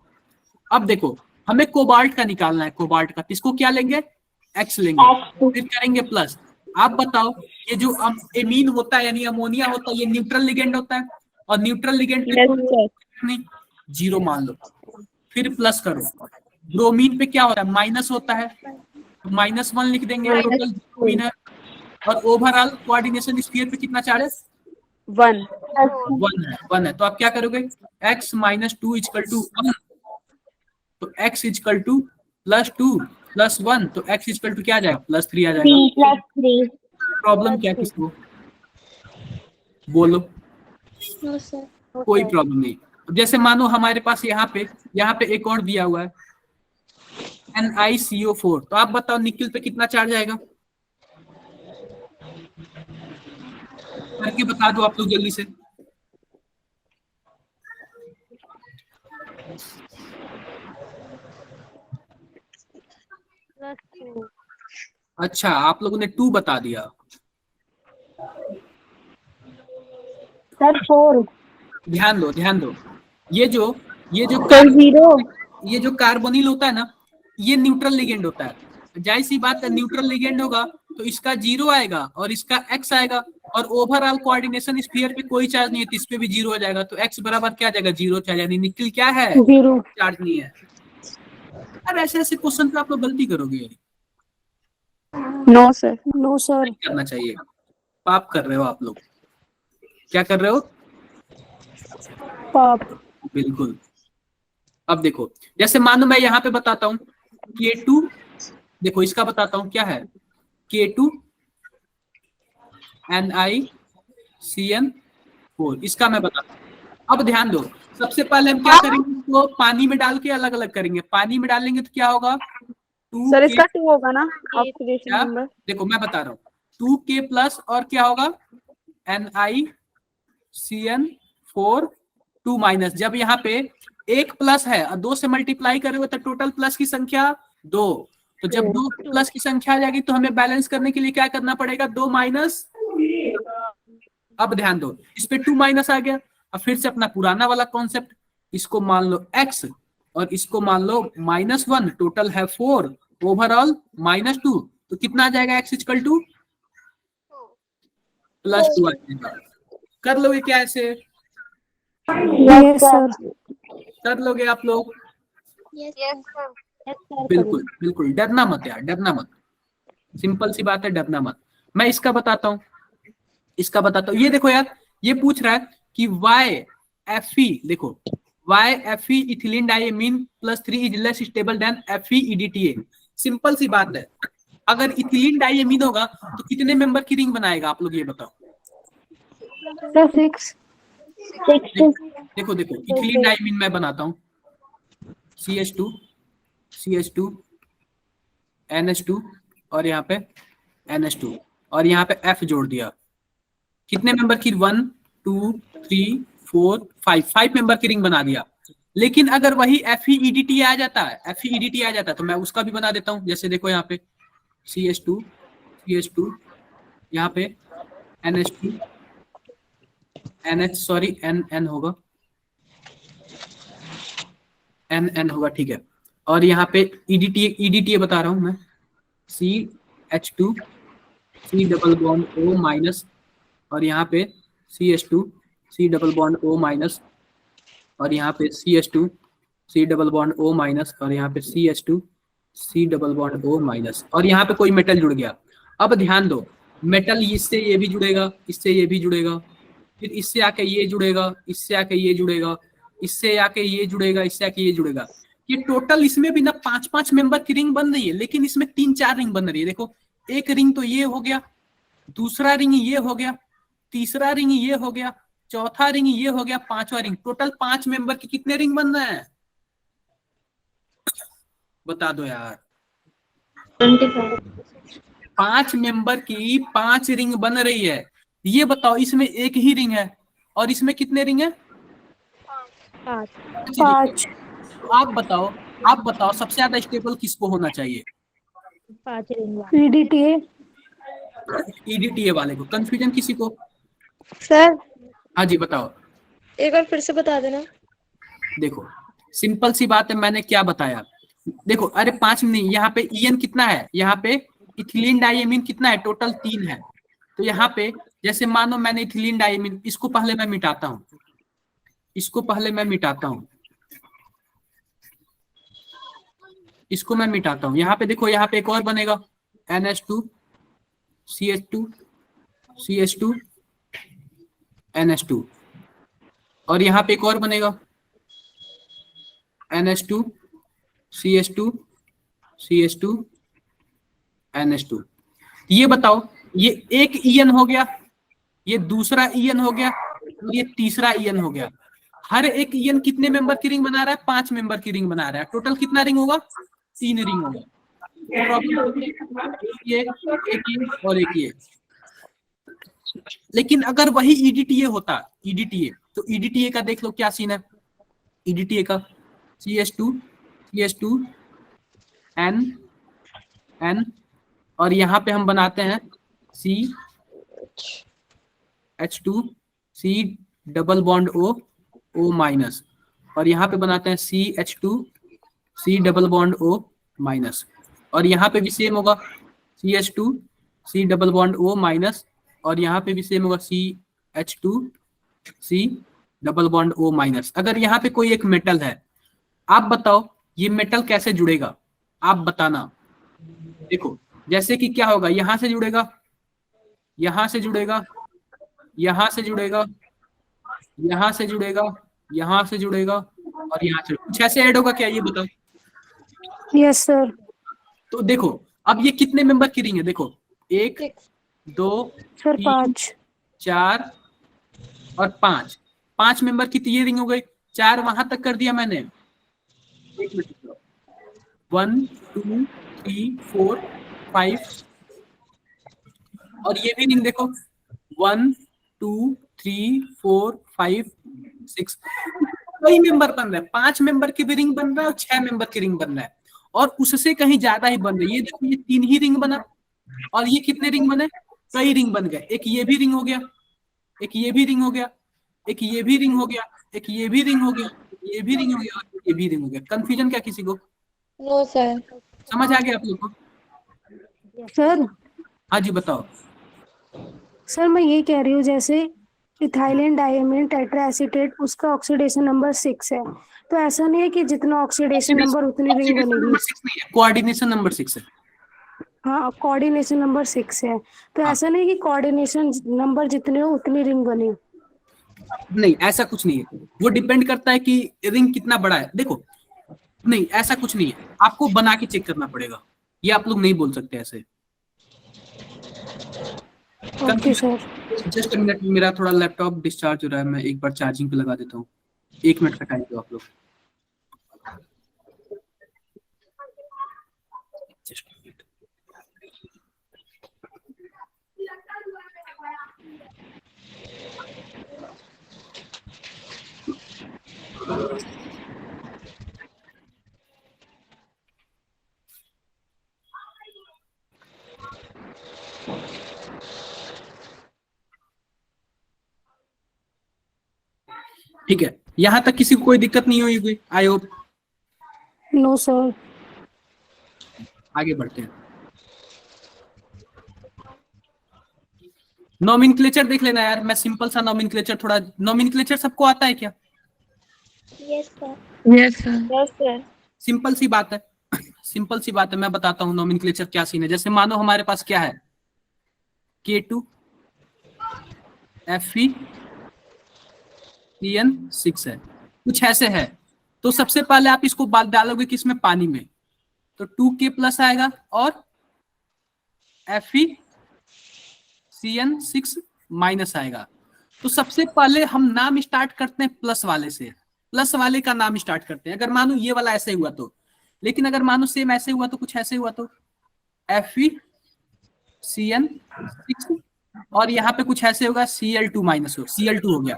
अब देखो हमें कोबाल्ट का निकालना है, कोबाल्ट का, इसको क्या लेंगे, X लेंगे, फिर करेंगे प्लस। आप बताओ ये जो एमीन होता है यानी अमोनिया होता है, ये न्यूट्रल लिगेंड होता है, और न्यूट्रल लिगेंड पे यस सर नहीं, 0 मान लो, फिर प्लस करो। ब्रोमीन पे क्या होता है, माइनस होता है, तो -1 लिख देंगे, टोटल ब्रोमीन है, और ओवरऑल कोऑर्डिनेशन स्फीयर पे कितना चार्ज है, 1 1 है। तो आप क्या करोगे, x माइनस 2 इक्वल टू 1, तो x इक्वल टू +2 + 1, तो x इक्वल टू क्या आ जाएगा, +3 आ जाएगा। प्रॉब्लम क्या है, किसको बोलो, नो सर कोई प्रॉब्लम नहीं। अब जैसे मानो हमारे पास यहाँ पे एक और दिया हुआ है NiCO4, तो आप बताओ निकिल पे कितना चार्ज आएगा, करके बता दो आप लोग जल्दी से। अच्छा आप लोगों ने 2 बता दिया, सर 4 ध्यान दो, ये जो सर 0 ये जो कार्बोनिल होता है ना, ये न्यूट्रल लिगेंड होता है। जाहिर सी बात है, न्यूट्रल लिगेंड होगा तो इसका 0 आएगा और इसका x आएगा, और ओवरऑल कोऑर्डिनेशन स्फीयर पे कोई चार्ज नहीं है तो इस पे भी 0 हो जाएगा, तो x बराबर क्या आ जाएगा, 0 चार्ज, यानी निकिल क्या है, 0 चार्ज नहीं है। अब ऐसे क्वेश्चन पे आप लोग गलती करोगे, नो सर नहीं करना चाहिए, पाप कर रहे हो आप लोग। क्या कर रहे हो, पाप बिल्कुल। अब देखो जैसे मानो मैं यहाँ पे बताता हूँ K2, देखो इसका बताता हूँ क्या है, K2 NiCN4, इसका मैं बताता हूँ। अब ध्यान दो, सबसे पहले हम क्या करेंगे, इसको पानी में डाल के अलग अलग करेंगे। पानी में डालेंगे तो क्या होगा, सर इसका 2 होगा ना ऑक्सीडेशन क्या, नंबर। देखो मैं बता रहा हूँ, 2K प्लस और क्या होगा, NiCN4 2 माइनस, जब यहाँ पे एक प्लस है और 2 से मल्टीप्लाई करोगे तो टोटल प्लस की संख्या 2, तो जब 2 प्लस की संख्या आ जाएगी तो हमें बैलेंस करने के लिए क्या करना पड़ेगा, 2 माइनस। अब ध्यान दो, इस पे 2 माइनस आ गया, अब फिर से अपना पुराना वाला कॉन्सेप्ट, इसको मान लो x और इसको मान लो -1, टोटल है 4, ओवरऑल -2, तो कितना आ जाएगा, x इक्वल टू +2 आ जाएगा। कर लोगे क्या ऐसे, यस सर कर लोगे आप लोग, यस बिल्कुल बिल्कुल, डरना मत यार, डरना मत, सिंपल सी बात है, डरना मत। मैं इसका बताता हूँ, ये देखो यार, ये पूछ रहा है कि YFE, देखो YFE ethylene diamine +3 is less stable than FeEDTA। Simple सी बात है, अगर इथिलीन डाइमीन होगा तो कितने मेंबर की रिंग बनाएगा, आप लोग ये बताओ। सर 6 देखो इथिलीन डाइमीन मैं बनाता हूँ, CH2 NH2 और यहाँ पे NH2 और यहाँ पे F जोड़ दिया, कितने मेंबर की, 1 2 3 4 5 मेंबर की रिंग बना दिया। लेकिन अगर वही FeEDTA आ जाता है तो मैं उसका भी बना देता हूँ। जैसे देखो यहाँ पे CH2 यहाँ पे NH2 NH, सॉरी NN होगा, NN होगा, ठीक है। और यहाँ पे EDTA बता रहा हूँ मैं, CH2 C double bond O minus, और यहाँ पे CH2 C double bond O minus, और यहाँ पे CH2 C double bond O minus, और यहाँ पे CH2 C double bond O minus, और यहाँ पे कोई मेटल जुड़ गया। अब ध्यान दो, मेटल इससे ये भी जुड़ेगा, इससे ये भी जुड़ेगा, फिर इससे आके ये जुड़ेगा, इससे आके ये जुड़ेगा, इससे आके ये जुड़ेगा, इससे आके ये जुड़ेगा। कि टोटल इसमें भी ना 5-5 मेंबर की रिंग बन रही है, लेकिन इसमें 3-4 रिंग बन रही है। देखो एक रिंग तो ये हो गया, दूसरा रिंग ये हो गया, तीसरा रिंग ये हो गया, चौथा रिंग ये हो गया, पांचवा रिंग। टोटल 5 मेंबर की कितने रिंग बन रहे हैं बता दो यार। 25. 5 मेंबर की 5 रिंग बन रही है। ये बताओ इसमें एक ही रिंग है और इसमें कितने रिंग है? 5. 5 रिंग है। 5. तो आप बताओ सबसे ज्यादा स्टेबल किसको होना चाहिए? 5 रिंग वाला. EDTA. ईडीटीए वाले को। कंफ्यूजन किसी को? सर हाँ जी बताओ। एक बार फिर से बता देना. देखो सिंपल सी बात है, मैंने क्या बताया। देखो अरे 5 नहीं, यहाँ पे ईएन कितना है, यहाँ पे इथिलीन डाइएमीन कितना है, टोटल 3 है। तो यहाँ पे जैसे मानो मैंने इथिलीन डाइएमीन, इसको पहले मैं मिटाता हूँ, इसको पहले मैं मिटाता हूँ, इसको मैं मिटाता हूँ। यहाँ पे देखो, यहाँ पे एक और बनेगा NH2 CH2 CH2 NH2, और यहाँ पे एक और बनेगा NH2 CH2 CH2 NH2। ये बताओ, ये एक ईएन हो गया, ये दूसरा ईएन हो गया, और ये तीसरा ईएन हो गया। हर एक ईएन कितने मेंबर की रिंग बना रहा है? 5 मेंबर की रिंग बना रहा है। टोटल कितना रिंग होगा? 3 रिंग होगा। ये एक ये और एक ये। लेकिन अगर वही ईडीटीए होता, ईडीटीए, तो ईडीटीए का देख लो क्या सीन है। ईडीटीए का CH2 N N, और यहाँ पे हम बनाते हैं CH2 C double bond O minus, और यहाँ पे बनाते हैं CH2 C double bond O minus, और यहाँ पे भी सेम होगा CH2 C double bond O minus, और यहाँ पे भी सेम होगा CH2 C double bond O minus. अगर यहाँ पे कोई एक मेटल है, आप बताओ ये मेटल कैसे जुड़ेगा, आप बताना। देखो जैसे कि क्या होगा, यहां से जुड़ेगा, यहां से जुड़ेगा, यहां से जुड़ेगा, यहां से जुड़ेगा, यहां से जुड़ेगा, और यहाँ से कुछ ऐसे ऐड होगा क्या, ये बताओ। Yes sir. तो देखो अब ये कितने मेंबर की रिंग है, देखो 1 2 Sir 3 5. 4 और 5, 5 मेंबर की तो ये रिंग हो गई। 4 वहां तक कर दिया मैंने। 1 2 3 4 5, और ये भी रिंग देखो 1 2 3 4 5 6। कई मेंबर बन रहा है, 5 मेंबर की भी रिंग बन रहा है और 6 मेंबर की रिंग बन रहा है, और उससे कहीं ज्यादा ही बन रही है। ये देखो ये 3 ही रिंग बना, और ये कितने रिंग बने? कई रिंग बन गए। एक ये भी रिंग हो गया, एक ये भी रिंग हो गया, एक ये भी रिंग हो गया, एक ये भी रिंग हो गया, ये भी रिंग हो गया, और ये भी रिंग हो गया। कंफ्यूजन क्या किसी को? No sir. समझ आ गया आप लोग को? सर हाँ जी बताओ। सर मैं ये कह रही हूँ, जैसे इथाइलिन डाइमीन टेट्रा एसीटेट, उसका ऑक्सीडेशन नंबर 6 है, तो ऐसा नहीं है कि जितना ऑक्सीडेशन नंबर उतनी रिंग बनेगी? नंबर 6 नहीं है, कोऑर्डिनेशन नंबर 6 है। हाँ, कोऑर्डिनेशन नंबर 6 है, तो हाँ। ऐसा नहीं कि कोऑर्डिनेशन नंबर जितने हो उतनी रिंग बने? नहीं ऐसा कुछ नहीं है, वो डिपेंड करता है कि रिंग कितना बड़ा है। देखो नहीं ऐसा कुछ नहीं है, आपको बना के चेक करना पड़ेगा, ये आप लोग नहीं बोल सकते ऐसे। Okay sir. जस्ट मिनट, मेरा थोड़ा लैपटॉप डिस्चार्ज हो रहा है, मैं एक बार चार्जिंग पे लगा देता हूँ। 1 मिनट का टाइम दो आप लोग। Just a minute. ठीक है, यहाँ तक किसी को कोई दिक्कत नहीं हुई? I hope. No sir. आगे बढ़ते हैं। नॉमेनक्लेचर देख लेना यार, मैं सिंपल सा नॉमेनक्लेचर, थोड़ा नॉमेनक्लेचर सबको आता है क्या? Yes sir. Yes sir. Yes sir. Simple सी बात है, सिंपल सी बात है, मैं बताता हूँ नॉमेनक्लेचर क्या सीन है। जैसे मानो हमारे पास क्या है, K2 Fe CN6 है, कुछ ऐसे है। तो सबसे पहले आप इसको डालोगे किसमें, पानी में, तो 2K प्लस आएगा और FeCN6 माइनस आएगा। तो सबसे पहले हम नाम स्टार्ट करते हैं प्लस वाले से, प्लस वाले का नाम स्टार्ट करते हैं। अगर मानो ये वाला ऐसे हुआ तो, लेकिन अगर मानो सेम ऐसे हुआ तो, कुछ ऐसे हुआ तो FeCN6 और यहाँ पे कुछ ऐसे होगा Cl2 माइनस हो, Cl2 हो गया।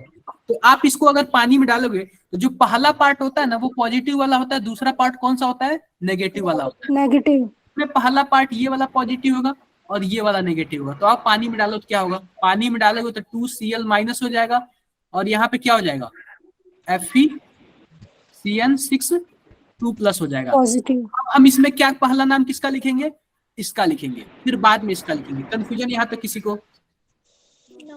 तो आप इसको अगर पानी में डालोगे तो जो पहला पार्ट होता है ना वो पॉजिटिव वाला होता है, दूसरा पार्ट कौन सा होता है, नेगेटिव वाला होता है। नेगेटिव। में पहला पार्ट ये वाला पॉजिटिव होगा और ये वाला नेगेटिव होगा। तो आप पानी में डालो तो क्या होगा, पानी में डालोगे तो 2Cl माइनस हो जाएगा और यहाँ पे क्या हो जाएगा, FeCN6 2 प्लस हो जाएगा। पॉजिटिव। अब हम इसमें क्या पहला नाम किसका लिखेंगे, इसका लिखेंगे, फिर बाद में इसका लिखेंगे। कंफ्यूजन यहाँ पे किसी को,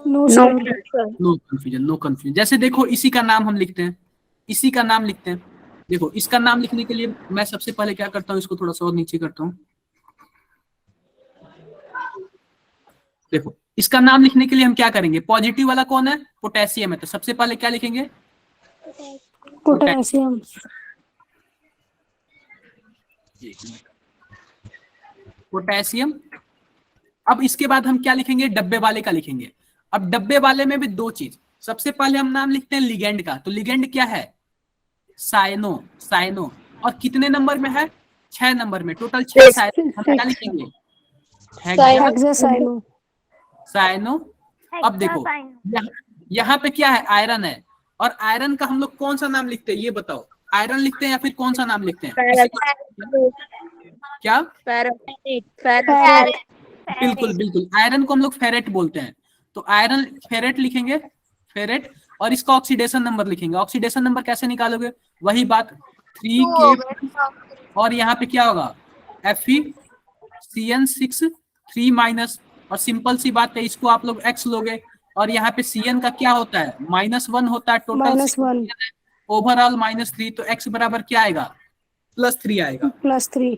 no sir. No confusion, no confusion. जैसे देखो इसी का नाम हम लिखते हैं, इसी का नाम लिखते हैं। देखो इसका नाम लिखने के लिए मैं सबसे पहले क्या करता हूँ, इसको थोड़ा सा और नीचे करता हूँ। देखो इसका नाम लिखने के लिए हम क्या करेंगे, पॉजिटिव वाला कौन है, पोटेशियम है, तो सबसे पहले क्या लिखेंगे, पोटेशियम। पोटेशियम। अब इसके बाद हम क्या लिखेंगे, डब्बे वाले का लिखेंगे। अब डब्बे वाले में भी दो चीज, सबसे पहले हम नाम लिखते हैं लिगेंड का, तो लिगेंड क्या है, साइनो, साइनो। और कितने नंबर में है, 6 नंबर में, टोटल 6 साइनो। हम क्या लिखेंगे, हेक्सासाइनो। साइनो। अब देखो यहाँ पे क्या है, आयरन है, और आयरन का हम लोग कौन सा नाम लिखते हैं ये बताओ, आयरन लिखते हैं या फिर कौन सा नाम लिखते हैं, क्या, बिल्कुल बिल्कुल, आयरन को हम लोग फेरेट बोलते हैं। तो आयरन फेरेट लिखेंगे, फेरेट, और इसका ऑक्सीडेशन नंबर लिखेंगे। ऑक्सीडेशन नंबर कैसे निकालोगे, वही बात 3K और यहाँ पे क्या होगा, FeCN6 3 माइनस, और सिंपल सी बात है, इसको आप लोग X लोगे और यहाँ पे Cn का क्या होता है, -1 होता है, टोटल -1, ओवरऑल -3, तो X बराबर क्या आएगा, +3 आएगा, +3।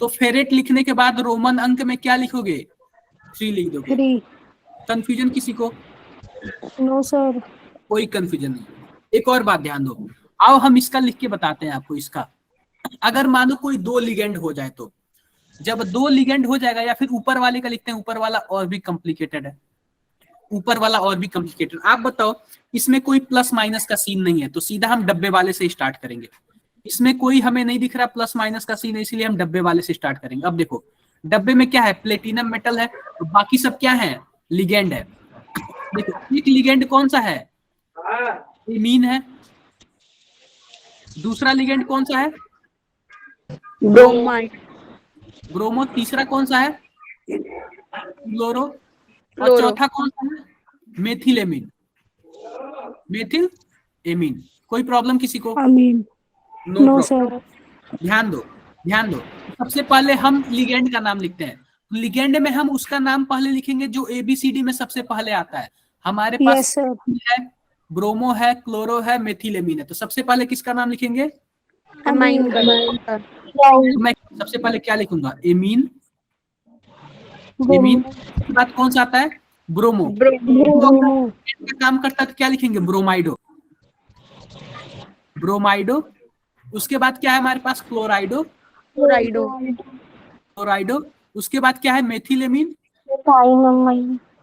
तो फेरेट लिखने के बाद रोमन अंक में क्या लिखोगे, 3 लिख दोगे। 3। कंफ्यूजन किसी को, नो सर। कोई कंफ्यूजन नहीं। एक और बात ध्यान दो, आओ हम इसका लिख के बताते हैं आपको। इसका अगर मानो कोई 2 लिगेंड हो जाए, तो जब 2 लिगेंड हो जाएगा, या फिर ऊपर वाले का लिखते हैं, ऊपर वाला और भी कॉम्प्लिकेटेड है, ऊपर वाला और भी कॉम्प्लिकेटेड। आप बताओ, इसमें कोई प्लस माइनस का सीन नहीं है, तो सीधा हम डब्बे वाले से स्टार्ट करेंगे। इसमें कोई हमें नहीं दिख रहा प्लस माइनस का सीन है, इसलिए हम डब्बे वाले से स्टार्ट करेंगे। अब देखो डब्बे में क्या है, प्लेटिनम मेटल है, तो बाकी सब क्या है, लिगेंड है। देखो एक लिगेंड कौन सा है, एमीन है, दूसरा लिगेंड कौन सा है, ब्रोमो, तीसरा कौन सा है, क्लोरो, और चौथा कौन सा है, मेथिल एमीन, मेथिल एमीन। कोई प्रॉब्लम किसी को, amine. No no problem. Sir. ध्यान दो, ध्यान दो, सबसे पहले हम लिगेंड का नाम लिखते हैं। लिगेंड में हम उसका नाम पहले लिखेंगे जो ABCD में सबसे पहले आता है। हमारे पास यस सर। है, ब्रोमो है, क्लोरो है, मेथिलेमीन है, तो सबसे पहले किसका नाम लिखेंगे, अमीन। मैं सबसे पहले क्या लिखूंगा, एमीन, एमीन के बाद कौन सा आता है, ब्रोमो। ब्रोमो। का काम करता है तो क्या लिखेंगे, ब्रोमाइडो, ब्रोमाइडो। उसके बाद क्या है हमारे पास, क्लोराइडो, क्लोराइडो। उसके बाद क्या है, मेथिलेमीन,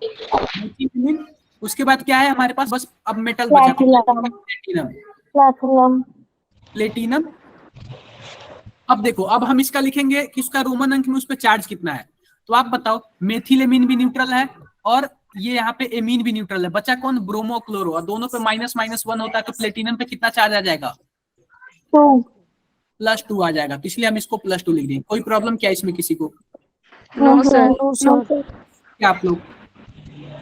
मेथिलेमीन। उसके बाद क्या है हमारे पास, बस अब मेटल बचा, प्लेटिनम, प्लेटिनम। अब देखो, अब हम इसका लिखेंगे कि उसका रोमन अंक में उस पर चार्ज कितना है। तो आप बताओ, मेथिलेमीन भी न्यूट्रल है और ये यहाँ पे एमीन भी न्यूट्रल है, बचा कौन, ब्रोमो, क्लोरो, और दोनों पे -1 होता है, तो प्लेटिनम पे कितना चार्ज आ जाएगा, +2 आ जाएगा, तो इसलिए हम इसको +2 लिख देंगे। कोई प्रॉब्लम क्या इसमें किसी को, नो सर। क्या आप लोग,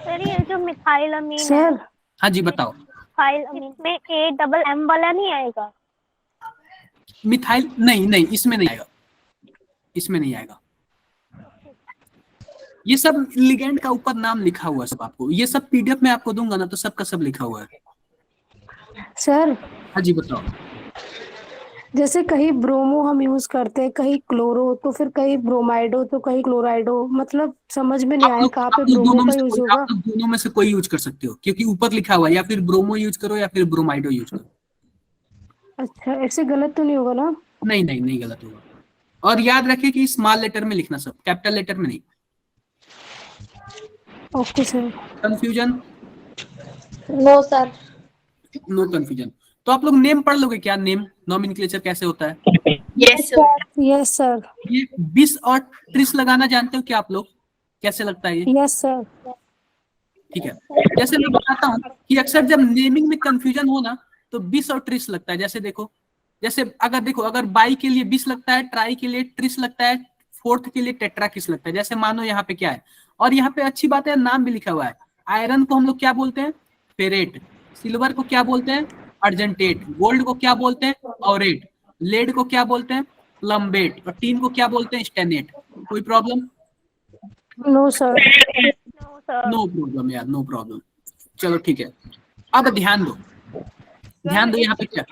सर ये जो मिथाइल अमीन है, सर हाँ जी बताओ, मिथाइल अमीन में AMM वाला नहीं आएगा, मिथाइल, नहीं नहीं इसमें नहीं आएगा, इसमें नहीं आएगा। ये सब लिगेंड का ऊपर नाम लिखा हुआ है सब, आपको ये सब PDF में आपको दूंगा ना, तो सबका सब लिखा हुआ है। सर हाँ जी बताओ, जैसे कहीं ब्रोमो हम यूज करते हैं, कहीं क्लोरो, तो फिर कहीं ब्रोमाइडो, तो कहीं क्लोराइडो, मतलब समझ में नहीं आया कहाँ पे ब्रोमो का यूज होगा। आप लोग दोनों में से कोई यूज कर सकते हो, क्योंकि ऊपर लिखा हुआ है, या फिर ब्रोमो यूज करो या फिर ब्रोमाइडो यूज करो। अच्छा, ऐसे गलत तो नहीं होगा ना? नहीं नहीं नहीं गलत होगा। और याद रखिए कि स्मॉल लेटर में लिखना, सब कैपिटल लेटर में नहीं। Okay sir. Confusion? No sir. No confusion. तो आप लोग नेम पढ़ लोगे क्या? नेम नॉमेनक्लेचर कैसे होता है? Yes sir. Yes sir. ये बिस और ट्रिस लगाना जानते हो क्या आप लोग? कैसे लगता है ये? Yes sir. ठीक है। जैसे मैं बताता हूँ कि अक्सर जब नेमिंग में कंफ्यूजन हो ना तो बिस और ट्रिस लगता है। जैसे देखो, जैसे अगर बाई के लिए बिस लगता है, ट्राई के लिए ट्रिस लगता है, फोर्थ के लिए टेट्राकिस लगता है। जैसे मानो यहाँ पे क्या है, और यहाँ पे अच्छी बात है नाम भी लिखा हुआ है। आयरन को हम लोग क्या बोलते हैं? फेरेट। सिल्वर को क्या बोलते हैं? अर्जेंटेट। गोल्ड को क्या बोलते हैं? ऑरेट। लेड को क्या बोलते हैं? प्लम्बेट। और टीन को क्या बोलते हैं? स्टेनेट। कोई problem? No sir. No sir. No problem यार, नो प्रॉब्लम। चलो ठीक है। अब ध्यान दो, ध्यान दो यहाँ पे क्या।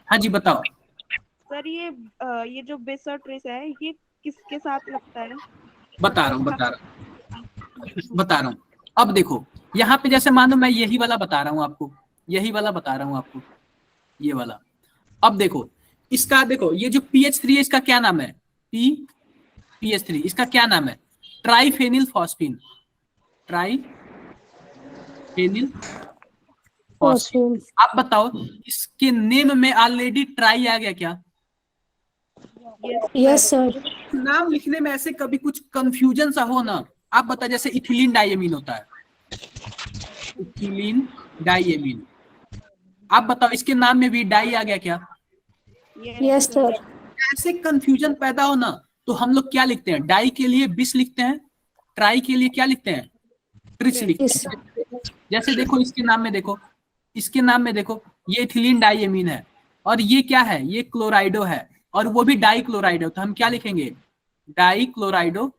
हाँ जी बताओ। सर ये जो बिस और ट्रिस है ये किसके साथ लगता है? बता रहा हूँ। अब देखो यहाँ पे जैसे मानो मैं यही वाला बता रहा हूँ आपको, ये वाला। अब देखो इसका, देखो ये जो PH3 है इसका क्या नाम है? PH3 इसका क्या नाम है? ट्राइफेनिल फॉस्फीन। ट्राइफेनिल फॉस्फीन। आप बताओ इसके नेम में ऑलरेडी ट्राई आ गया क्या? Yes sir. नाम लिखने में ऐसे कभी कुछ कंफ्यूजन सा हो ना, आप बता। जैसे इथिलीन डाइएमीन होता है, इथिलीन डाइएमीन। आप बताओ इसके नाम में भी डाई आ गया क्या? Yes sir. ऐसे कंफ्यूजन पैदा हो ना तो हम लोग क्या लिखते हैं? डाई के लिए बिस लिखते हैं, ट्राई के लिए क्या लिखते हैं? ट्रिस लिखते यस हैं। जैसे देखो इसके नाम में देखो, ये इथिलीन डाइएमीन है और ये क्या है? ये क्लोराइडो है, और वो भी डाई क्लोराइडो। तो हम क्या लिखेंगे? डाई क्लोराइडो।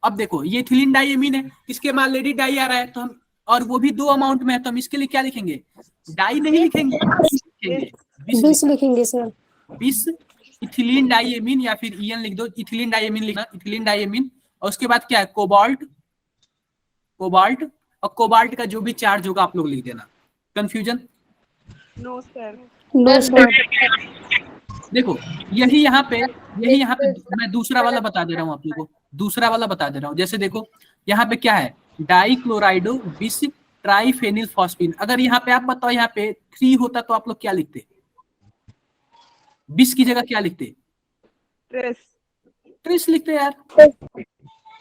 अब देखो ये इथिलीन डाइएमीन है, इसके बाद ऑलरेडी डाई आ रहा है तो हम, और वो भी 2 अमाउंट में है, तो हम इसके लिए क्या लिखेंगे? डाई नहीं लिखेंगे, बिस लिखेंगे सर। बिस इथिलीन डाइएमीन, या फिर ईएन लिख दो। इथिलीन डाइएमीन लिखना, इथिलीन डाइएमीन। और उसके बाद क्या है? कोबाल्ट। और कोबाल्ट का जो भी चार्ज होगा आप लोग लिख देना। Confusion? No sir. No sir. देखो यही यहाँ पे मैं दूसरा वाला बता दे रहा हूँ आप लोगों को, दूसरा वाला बता दे रहा हूँ। जैसे देखो यहाँ पे क्या है? डाई क्लोराइडो बिस ट्राइफेनिल फॉस्फीन। अगर यहाँ पे आप बताओ यहाँ पे 3 होता तो आप लोग क्या लिखते? बिस की जगह क्या लिखते? ट्रिस लिखते यार।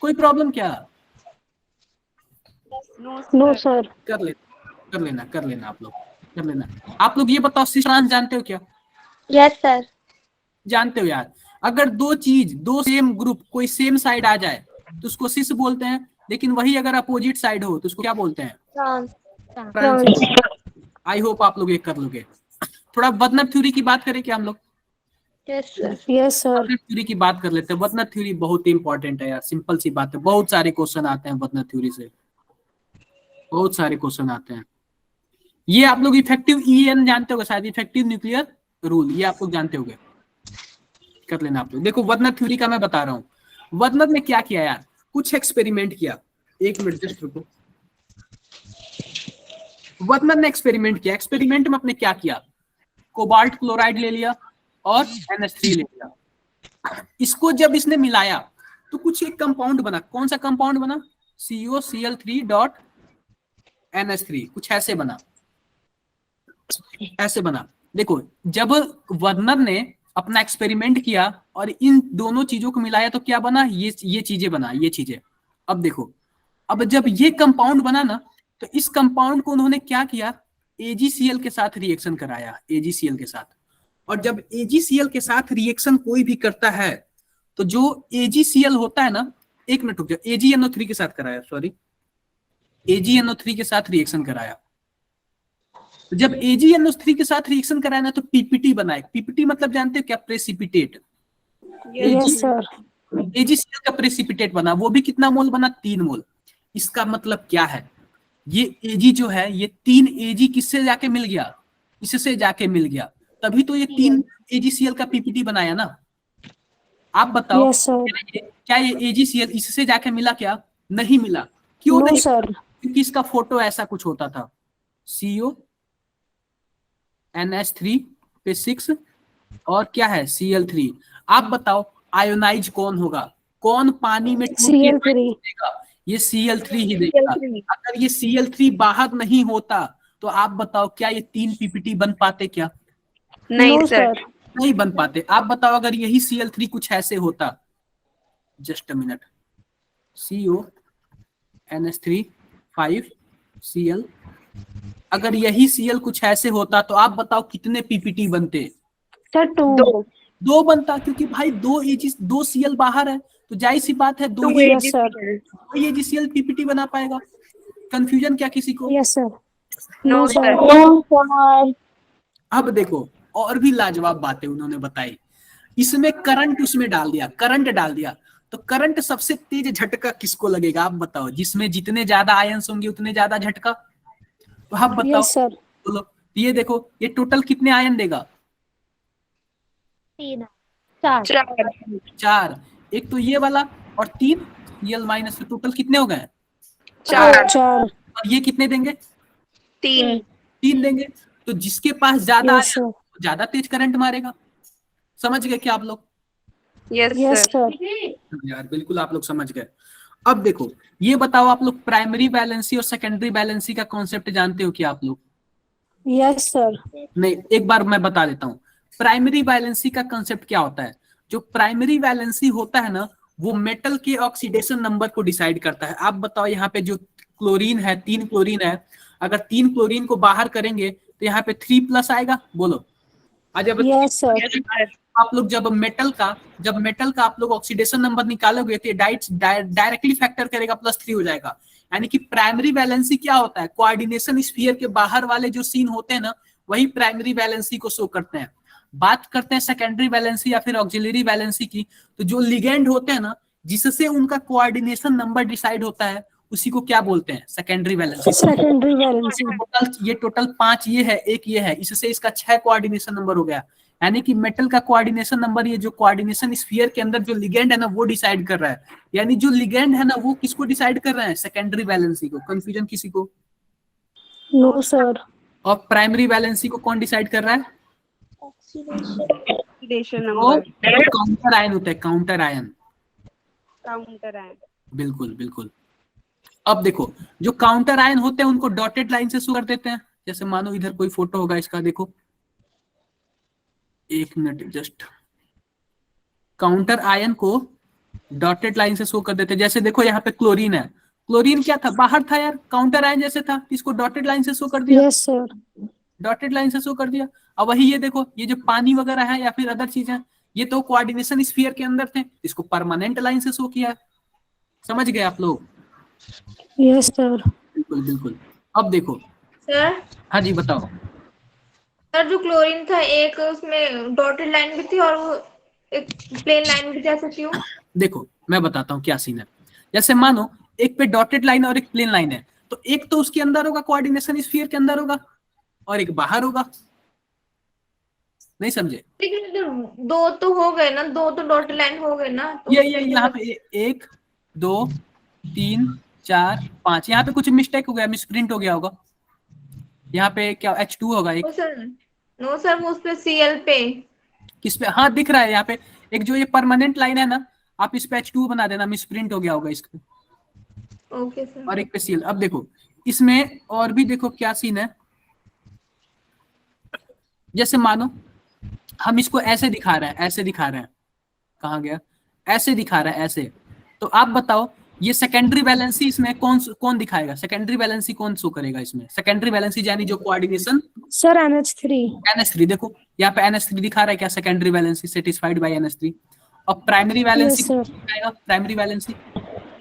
कोई प्रॉब्लम क्या? No sir. कर लेना आप लोग, कर लेना। आप लोग ये बताओ सिस्ट्रांस जानते हो क्या? Yes sir. जानते हो यार, अगर दो सेम ग्रुप कोई सेम साइड आ जाए तो उसको सिस बोलते हैं, लेकिन वही अगर अपोजिट साइड हो तो उसको क्या बोलते हैं? ट्रांस। आई होप आप लोग ये कर लोगे। थोड़ा बर्नर थ्योरी की बात करें क्या हम लोग? Yes sir. Yes sir. Burner theory की बात कर लेते हैं। बर्नर थ्योरी बहुत इंपॉर्टेंट है यार, सिंपल सी बात है। बहुत सारे क्वेश्चन आते हैं बर्नर थ्योरी से, बहुत सारे क्वेश्चन आते हैं। ये आप लोग इफेक्टिव EN जानते होगे शायद, इफेक्टिव न्यूक्लियर रूल, ये आप लोग जानते होगे, कर लेना आप लोग। देखो वर्नर थ्योरी का मैं बता रहा हूँ। वर्नर ने क्या किया यार? कुछ एक्सपेरिमेंट किया। एक मिनट जस्ट रुको। वर्नर ने एक्सपेरिमेंट किया। एक्सपेरिमेंट में अपने क्या किया? कोबाल्ट क्लोराइड ले लिया और NH3 ले लिया। इसको जब इसने मिलाया तो कुछ एक कंपाउंड बना। कौन सा कंपाउंड बना? COCl3.NH3, कुछ ऐसे बना, ऐसे बना। देखो जब वर्नर ने अपना एक्सपेरिमेंट किया और इन दोनों चीजों को मिलाया तो क्या बना? ये चीजें बना, ये चीजें। अब देखो, अब जब ये कंपाउंड बना ना तो इस कंपाउंड को उन्होंने क्या किया? AgCl के साथ रिएक्शन कराया, AgCl के साथ। और जब AgCl के साथ रिएक्शन कोई भी करता है तो जो AgCl होता है ना, एक मिनट रुक जाओ, AgNO3 के साथ कराया, सॉरी, AgNO3 के साथ रिएक्शन कराया। तो जब AgNO3 के साथ रिएक्शन कराया ना तो PPT बनाए। PPT मतलब जानते हो क्या? प्रेसिपिटेट। Yes sir. AgCl का प्रेसिपिटेट बना, वो भी कितना मोल बना? 3 मोल। इसका मतलब क्या है? ये Ag जो है, ये 3 Ag किससे जाके मिल गया? इससे जाके मिल गया, तभी तो ये 3 AgCl का PPT बनाया ना। आप बताओ यस सर। क्या ये AgCl इससे जाके मिला क्या? नहीं मिला। क्यों नो नहीं? सर। क्योंकि इसका फोटो ऐसा कुछ होता था, CO NH3 पे 6 और क्या है Cl3। आप बताओ आयोनाइज कौन होगा, कौन पानी में टूट के Cl3 देगा? ये Cl3 ही देगा। अगर ये Cl3 बाहर नहीं होता तो आप बताओ क्या ये 3 पीपीटी बन पाते क्या? नहीं नो सर। सर नहीं बन पाते। आप बताओ अगर यही Cl3 कुछ ऐसे होता, just a minute, CO NH3 5 Cl, अगर यही Cl कुछ ऐसे होता तो आप बताओ कितने पीपीटी बनते? सर 2 दो बनता, क्योंकि भाई दो Cl बाहर है तो जाहिर सी बात है दो ही यस सर Cl पीपीटी बना पाएगा। कंफ्यूजन क्या किसी को? Yes sir no no sir. Sir अब देखो और भी लाजवाब बातें उन्होंने बताई। इसमें करंट उसमें डाल दिया, करंट डाल दिया, तो करंट सबसे तेज झटका किसको लगेगा आप बताओ? जिसमें जितने ज्यादा आयंस होंगे उतने ज्यादा झटका। तो आप बताओ, यस सर बोलो। ये देखो ये टोटल कितने आयन देगा? 3 4 4 4। एक तो ये वाला और 3 Cl माइनस, टोटल कितने हो गए? 4 4 और ये कितने देंगे? 3 3 देंगे। तो जिसके पास ज्यादा यस आयन सर वो ज्यादा तेज करंट मारेगा। समझ गए क्या आप लोग? Yes yes sir. सर यार बिल्कुल आप लोग समझ गए। अब देखो ये बताओ, आप लोग प्राइमरी वैलेंसी और सेकेंडरी वैलेंसी का कॉन्सेप्ट जानते हो क्या आप लोग? यस सर नहीं, एक बार मैं बता देता हूँ। प्राइमरी वैलेंसी का कंसेप्ट क्या होता है? जो प्राइमरी वैलेंसी होता है ना, वो मेटल के ऑक्सीडेशन नंबर को डिसाइड करता है। आप बताओ यहाँ पे जो क्लोरीन है, 3 क्लोरीन है, अगर 3 क्लोरीन को बाहर करेंगे तो यहाँ पे 3+ आएगा। बोलो। जब यस सर आप लोग जब मेटल का आप लोग ऑक्सीडेशन नंबर निकालोगे तो डायरेक्टली फैक्टर करेगा, +3 हो जाएगा। यानी कि प्राइमरी वैलेंसी क्या होता है? कोऑर्डिनेशन स्फीयर के बाहर वाले जो सीन होते हैं ना, वही प्राइमरी वैलेंसी को शो करते हैं। बात करते हैं सेकेंडरी वैलेंसी या फिर ऑक्सिलरी वैलेंसी की, तो जो लिगेंड होते हैं ना, जिससे उनका कोऑर्डिनेशन नंबर डिसाइड होता है, उसी को क्या बोलते हैं? Secondary valency. सेकेंडरी वैलेंसी ये टोटल 5 ये है, एक ये है, इससे इसका 6 कोऑर्डिनेशन नंबर हो गया। यानी कि मेटल का कोऑर्डिनेशन नंबर, ये जो कोऑर्डिनेशन स्फीयर के अंदर जो लिगेंड है ना वो डिसाइड कर रहा है। यानी जो लिगेंड है ना वो किसको डिसाइड कर रहा है? सेकेंडरी वैलेंसी को। कंफ्यूजन किसी को? नो सर और प्राइमरी वैलेंसी को कौन डिसाइड कर रहा है? ऑक्सीडेशन वो नंबर काउंटर आयन होता है, काउंटर आयन। काउंटर है। बिल्कुल बिल्कुल। अब देखो जो काउंटर आयन होते हैं उनको डॉटेड लाइन से शो कर देते हैं। जैसे मानो इधर कोई फोटो होगा इसका, देखो, एक मिनट जस्ट, काउंटर आयन को डॉटेड लाइन से शो कर देते हैं। जैसे देखो यहाँ पे क्लोरीन है, क्लोरीन क्या था? बाहर था यार, काउंटर आयन जैसे था, इसको डॉटेड लाइन से शो कर दिया, यस सर डॉटेड लाइन से शो कर दिया। अब वही ये देखो, ये जो पानी वगैरह है या फिर अदर चीजें, ये तो कोऑर्डिनेशन स्फीयर के अंदर थे, इसको परमानेंट लाइन से शो किया है। समझ गए आप लोग? यस सर बिल्कुल बिल्कुल। अब देखो, सर हाँ जी बताओ। सर जो क्लोरीन था, एक उसमें डॉटेड लाइन भी थी और वो एक प्लेन लाइन भी, जैसे क्यों? देखो मैं बताता हूँ क्या सीन है। जैसे मानो एक पे डॉटेड लाइन और एक प्लेन लाइन है, तो एक तो उसके अंदर होगा, कोऑर्डिनेशन स्फीयर के अंदर होगा, और एक बाहर होगा। नहीं समझे? लेकिन दो तो हो गए ना, दो तो डॉटेड लाइन हो गए ना, तो ये यहाँ पे 1 2 3 4 5, यहाँ पे कुछ मिस्टेक हो गया, मिसप्रिंट हो गया होगा। यहाँ पे क्या H2 होगा एक, नो सर वो उस पे Cl पे। किस पे? हाँ दिख रहा है यहाँ पे, एक जो ये परमानेंट लाइन है ना, आप इस पे H2 बना देना, मिसप्रिंट हो गया होगा इसको। Okay sir. और एक पे Cl। अब देखो इसमें और भी देखो क्या सीन है। जैसे मानो हम इसको ऐसे दिखा रहे हैं, ऐसे दिखा रहे हैं, कहाँ गया? ऐसे दिखा रहा है, ऐसे। तो आप बताओ ये सेकेंडरी वैलेंसी इसमें कौन दिखाएगा? सेकेंडरी वैलेंसी कौन शो करेगा इसमें? सेकेंडरी वैलेंसी यानी जो कोऑर्डिनेशन सर NH3 NH3। देखो यहाँ पे NH3 दिखा रहा है क्या? Secondary valency satisfied by NH3। और प्राइमरी वैलेंसी Yes, sir. दिखाएगा? प्राइमरी वैलेंसी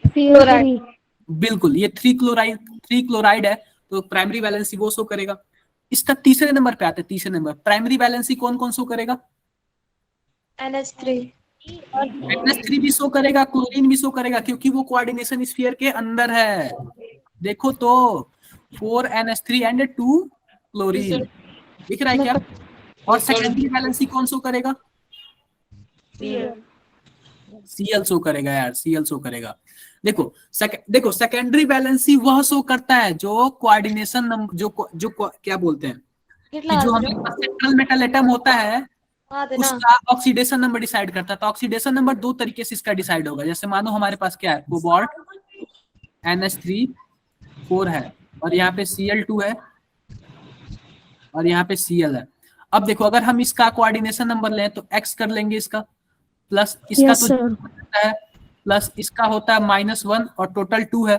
Cl3 बिल्कुल, ये 3 क्लोराइड है, तो प्राइमरी वैलेंसी वो शो करेगा। इसका तीसरे नंबर पे आते हैं, तीसरे नंबर प्राइमरी वैलेंसी कौन कौन शो करेगा? NH3 NH3 भी शो करेगा, क्लोरीन भी शो करेगा, क्योंकि वो कोऑर्डिनेशन स्फीयर के अंदर है। देखो तो 4NH3 एंड 2 क्लोरीन दिख रहा है क्या? और सेकेंडरी वैलेंसी कौन शो करेगा? Cl शो करेगा यार, Cl शो करेगा। देखो सेकेंडरी वैलेंसी वह शो करता है जो कोऑर्डिनेशन नंबर, क्या बोलते हैं, कि जो हमारे पास सेंट्रल मेटल एटम होता है उसका ऑक्सीडेशन नंबर डिसाइड करता है। तो ऑक्सीडेशन नंबर दो तरीके से इसका डिसाइड होगा। जैसे मानो हमारे पास क्या है, कोबाल्ट NH3 4 है और यहाँ पे Cl2 है और यहाँ पे Cl है। अब देखो अगर हम इसका कोऑर्डिनेशन नंबर लें तो x कर लेंगे इसका, प्लस इसका Yes, तो sir. होता है, प्लस इसका होता है -1 और टोटल 2 है।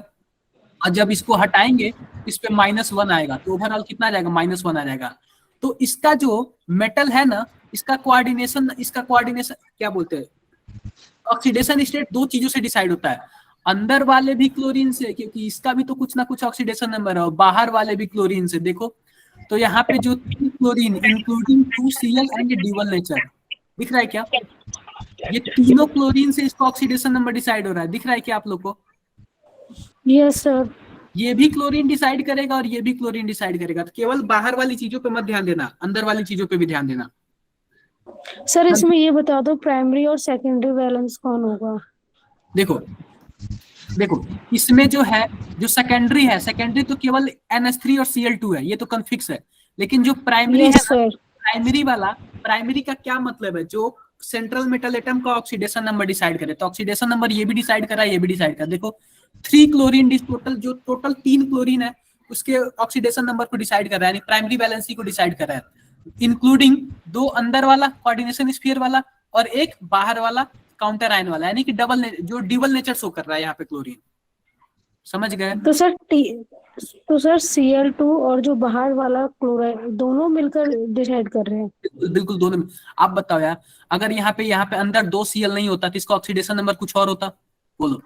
और जब इसको हटाएंगे इस पे -1 आएगा तो ओवरऑल कितना आ जाएगा, -1 आ जाएगा। तो इसका जो मेटल है ना, इसका कोऑर्डिनेशन क्या बोलते हैं, ऑक्सीडेशन स्टेट दो चीजों से डिसाइड होता है। अंदर वाले भी क्लोरीन से, क्योंकि इसका भी तो कुछ ना कुछ ऑक्सीडेशन नंबर है, और बाहर वाले भी क्लोरीन से। देखो तो यहाँ पे जो 3 chlorine including 2 Cl and dual nature दिख रहा है क्या, ये तीनों क्लोरीन से इसका ऑक्सीडेशन नंबर डिसाइड हो रहा है। दिख रहा है क्या आप लोग को? Yes, sir. ये भी क्लोरीन डिसाइड करेगा और ये भी क्लोरीन डिसाइड करेगा। तो केवल बाहर वाली चीजों पे मत ध्यान देना, अंदर वाली चीजों पे भी ध्यान देना। सर इसमें ये बता दो प्राइमरी और सेकेंडरी बैलेंस कौन होगा? देखो इसमें जो है, जो सेकेंडरी है, सेकेंडरी तो केवल NH3 और Cl2 है, ये तो कन्फिक्स है। लेकिन जो प्राइमरी Yes, है, sir. प्राइमरी का क्या मतलब है, जो सेंट्रल मेटल एटम का ऑक्सीडेशन नंबर डिसाइड करे। तो ऑक्सीडेशन नंबर ये भी डिसाइड करा, ये भी डिसाइड करा। देखो 3 क्लोरीन टोटल 3 क्लोरीन है, उसके ऑक्सीडेशन नंबर को डिसाइड कर रहा है, यानी प्राइमरी वैलेंसी को डिसाइड कर रहा है, इंक्लूडिंग 2 अंदर वाला कोऑर्डिनेशन स्फीयर वाला और एक बाहर वाला काउंटर आयन वाला, यानी कि ड्यूअल नेचर शो कर रहा है यहाँ पे क्लोरीन। समझ गए? तो सर Cl2 और जो बाहर वाला क्लोराइड दोनों मिलकर डिसाइड कर रहे हैं। बिल्कुल दोनों में। आप बताओ यार, अगर यहाँ पे अंदर 2 Cl नहीं होता तो इसका ऑक्सीडेशन नंबर कुछ और होता? बोलो।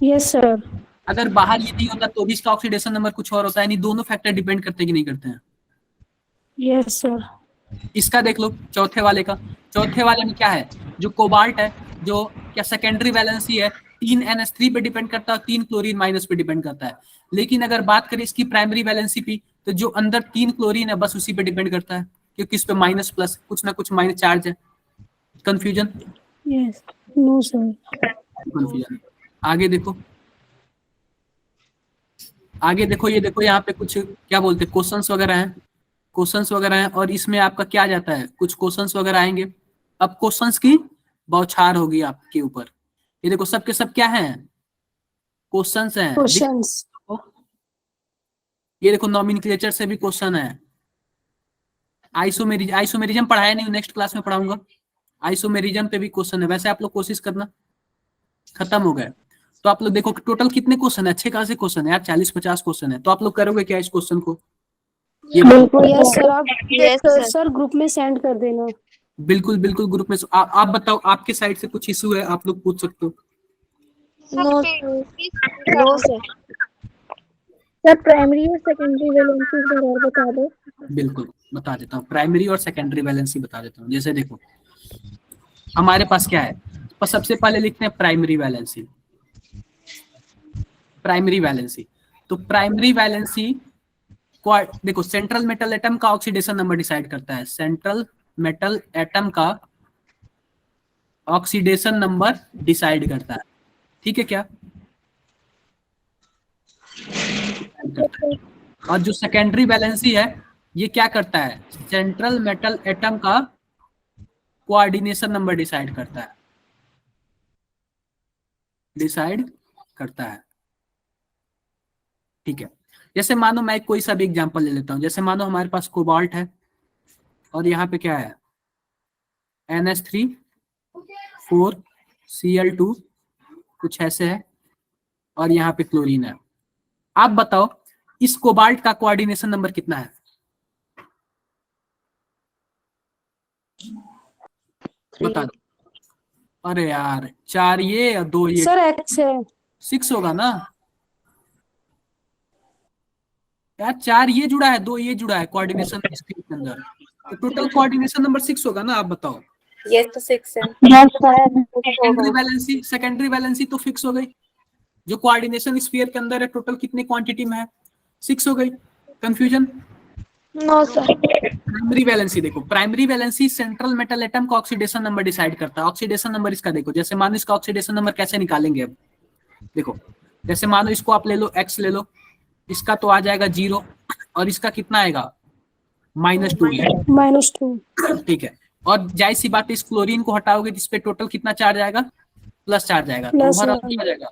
Yes sir. अगर बाहर ये नहीं होता तो भी इसका ऑक्सीडेशन नंबर कुछ और होता है, यानी दोनों फैक्टर डिपेंड करते हैं कि नहीं करते हैं? Yes sir. इसका देख लो चौथे वाले का, चौथे वाले में क्या है, जो कोबाल्ट है, जो क्या सेकेंडरी वैलेंसी है, 3 NH3 पे डिपेंड करता है, 3 क्लोरीन माइनस पे डिपेंड करता है। लेकिन अगर बात करें इसकी प्राइमरी वैलेंसी पे, तो जो अंदर 3 क्लोरीन है बस उसी पे डिपेंड करता है, क्योंकि इस पे माइनस प्लस कुछ ना कुछ माइनस चार्ज है। Confusion? Yes. No sir. Confusion. आगे देखो, आगे देखो, ये देखो यहाँ पे कुछ क्या बोलते हैं, क्वेश्चंस वगैरह हैं, क्वेश्चंस वगैरह हैं, और इसमें आपका क्या जाता है, कुछ क्वेश्चंस वगैरह आएंगे। अब क्वेश्चंस की बौछार होगी आपके ऊपर। ये देखो सबके सब क्या हैं, क्वेश्चंस हैं। क्वेश्चंस। ये देखो नॉमेनक्लेचर से भी क्वेश्चन है। आइसोमेरिज्म पढ़ाया नहीं, नेक्स्ट क्लास में पढ़ाऊंगा। आइसोमेरिज्म पे भी क्वेश्चन है। वैसे आप लोग कोशिश करना, खत्म हो गए। तो आप लोग देखो टोटल कितने क्वेश्चन है, अच्छे खासे क्वेश्चन है यार, 40-50 क्वेश्चन है। तो आप लोग करोगे क्या इस क्वेश्चन को? ये यस सर। आप सर ग्रुप में सेंड कर देना। बिल्कुल बिल्कुल ग्रुप में। आप बताओ, आपके साइड से कुछ इशू है, आप लोग पूछ सकते हो। No sir. सर प्राइमरी और सेकेंडरी वैलेंसी जरूर बता दो। बिल्कुल बता देता हूँ, प्राइमरी और सेकेंडरी वैलेंसी बता देता हूँ। जैसे देखो हमारे पास क्या है, तो सबसे पहले लिखते हैं प्राइमरी वैलेंसी। प्राइमरी वैलेंसी, तो प्राइमरी वैलेंसी देखो सेंट्रल मेटल एटम का ऑक्सीडेशन नंबर डिसाइड करता है। सेंट्रल मेटल एटम का ऑक्सीडेशन नंबर डिसाइड करता है, ठीक है क्या? और जो सेकेंडरी वैलेंसी है ये क्या करता है, सेंट्रल मेटल एटम का कोऑर्डिनेशन नंबर डिसाइड करता है, ठीक है। जैसे मानो मैं कोई सा भी एग्जांपल ले लेता हूं। जैसे मानो हमारे पास कोबाल्ट है और यहाँ पे क्या है, NH3 4 Cl2 कुछ ऐसे है, और यहाँ पे क्लोरीन है। आप बताओ इस कोबाल्ट का कोऑर्डिनेशन नंबर कितना है? बता दो। अरे यार 4 ये और 2 ये, सर एक्स है। 6 होगा ना यार, 4 ये जुड़ा है, 2 ये जुड़ा है कोऑर्डिनेशन के अंदर, तो टोटल कोऑर्डिनेशन नंबर 6 होगा ना। आप बताओ। यस तो 6 है। सेकेंडरी वैलेंसी तो फिक्स हो गई, जो कोऑर्डिनेशन स्फीयर के अंदर है टोटल कितने क्वांटिटी में है, 6 हो गई। Confusion? No sir. Primary valency देखो, primary valency central metal atom का ऑक्सीडेशन नंबर डिसाइड करता है। ऑक्सीडेशन नंबर इसका देखो, जैसे मानो इसका ऑक्सीडेशन नंबर कैसे निकालेंगे अब देखो, जैसे मानो इसको आप ले लो, x ले लो, इसका तो आ जाएगा 0 और इसका कितना आएगा -2 है, -2। ठीक है। और जाहिर सी बात है इस क्लोरीन को हटाओगे जिसपे टोटल कितना चार्ज आएगा, प्लस चार्ज आएगा, तो ओवरऑल क्या हो जाएगा,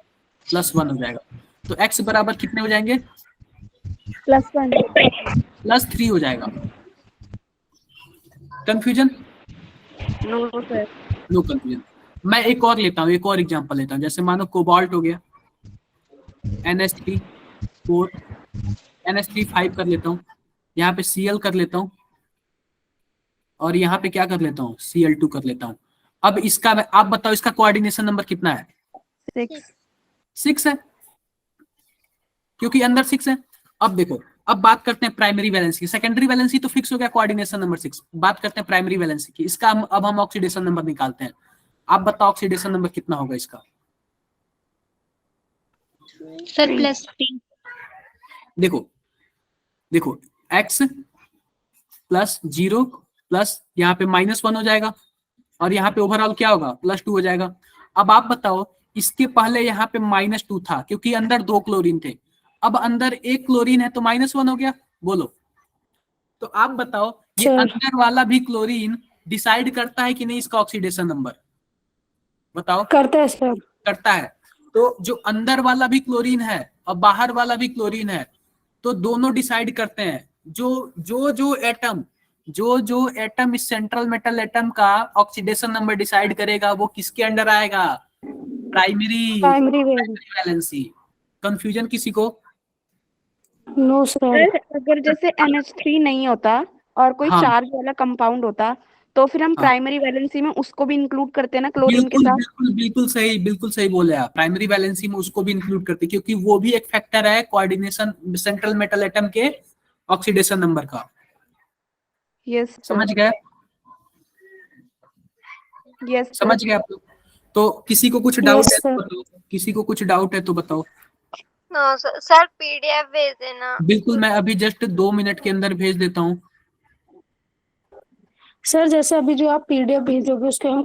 +1 हो जाएगा। तो x बराबर कितने हो जाएंगे, +1 +3 हो जाएगा। Confusion? No sir. No confusion. मैं एक और लेता हूँ, एक और एग्जांपल लेता हूँ। जैसे मानो कोबाल्ट हो गया, NH3 4, NH3 5 कर लेता हूँ, यहाँ पे Cl कर लेता हूँ, और यहाँ पे क्या कर लेता हूँ, Cl2 कर लेता हूँ। अब इसका आप बताओ इसका कोऑर्डिनेशन नंबर कितना है? 6 है, क्योंकि अंदर 6 है। अब देखो, अब बात करते हैं प्राइमरी वैलेंसी की। सेकेंडरी वैलेंसी तो फिक्स हो गया, कोऑर्डिनेशन नंबर 6। बात करते हैं प्राइमरी वैलेंसी की। इसका अब हम ऑक्सीडेशन नंबर निकालते हैं। आप बताओ ऑक्सीडेशन नंबर कितना होगा इसका? सर +3। देखो देखो, x +0 प्लस यहाँ पे -1 हो जाएगा, और यहाँ पे ओवरऑल क्या होगा, +2 हो जाएगा। अब आप बताओ, इसके पहले यहाँ पे -2 था क्योंकि अंदर 2 क्लोरीन थे। अब अंदर 1 क्लोरीन है तो -1 हो गया। बोलो, तो आप बताओ ये अंदर वाला भी क्लोरीन डिसाइड करता है कि नहीं इसका ऑक्सीडेशन नंबर? बताओ। करता है सर। करता है। तो जो अंदर वाला भी क्लोरीन है और बाहर वाला भी क्लोरीन है, तो दोनों डिसाइड करते हैं। जो एटम इस सेंट्रल मेटल एटम का ऑक्सीडेशन नंबर डिसाइड करेगा वो किसके अंडर आएगा? Primary valency. कंफ्यूजन किसी को? No sir. अगर जैसे NH3 नहीं होता और कोई हाँ। चार्ज वाला कंपाउंड होता तो फिर हम हाँ। प्राइमरी वैलेंसी में उसको भी इंक्लूड करते हैं ना क्लोरीन के साथ। बिल्कुल सही बोले आप। प्राइमरी वैलेंसी में उसको भी इंक्लूड करते हैं क्योंकि वो भी एक फैक्टर है कोऑर्डिनेशन सेंट्रल मेटल एटम के ऑक्सीडेशन नंबर का। यस समझ गए? यस समझ गए आप लोग? तो किसी को कुछ डाउट है तो बताओ, किसी को कुछ डाउट है तो बताओ। नो सर, PDF भेज देना। बिल्कुल, मैं अभी जस्ट 2 मिनट के अंदर भेज देता हूँ। सर जैसे अभी जो आप PDF भेजोगे उसके हम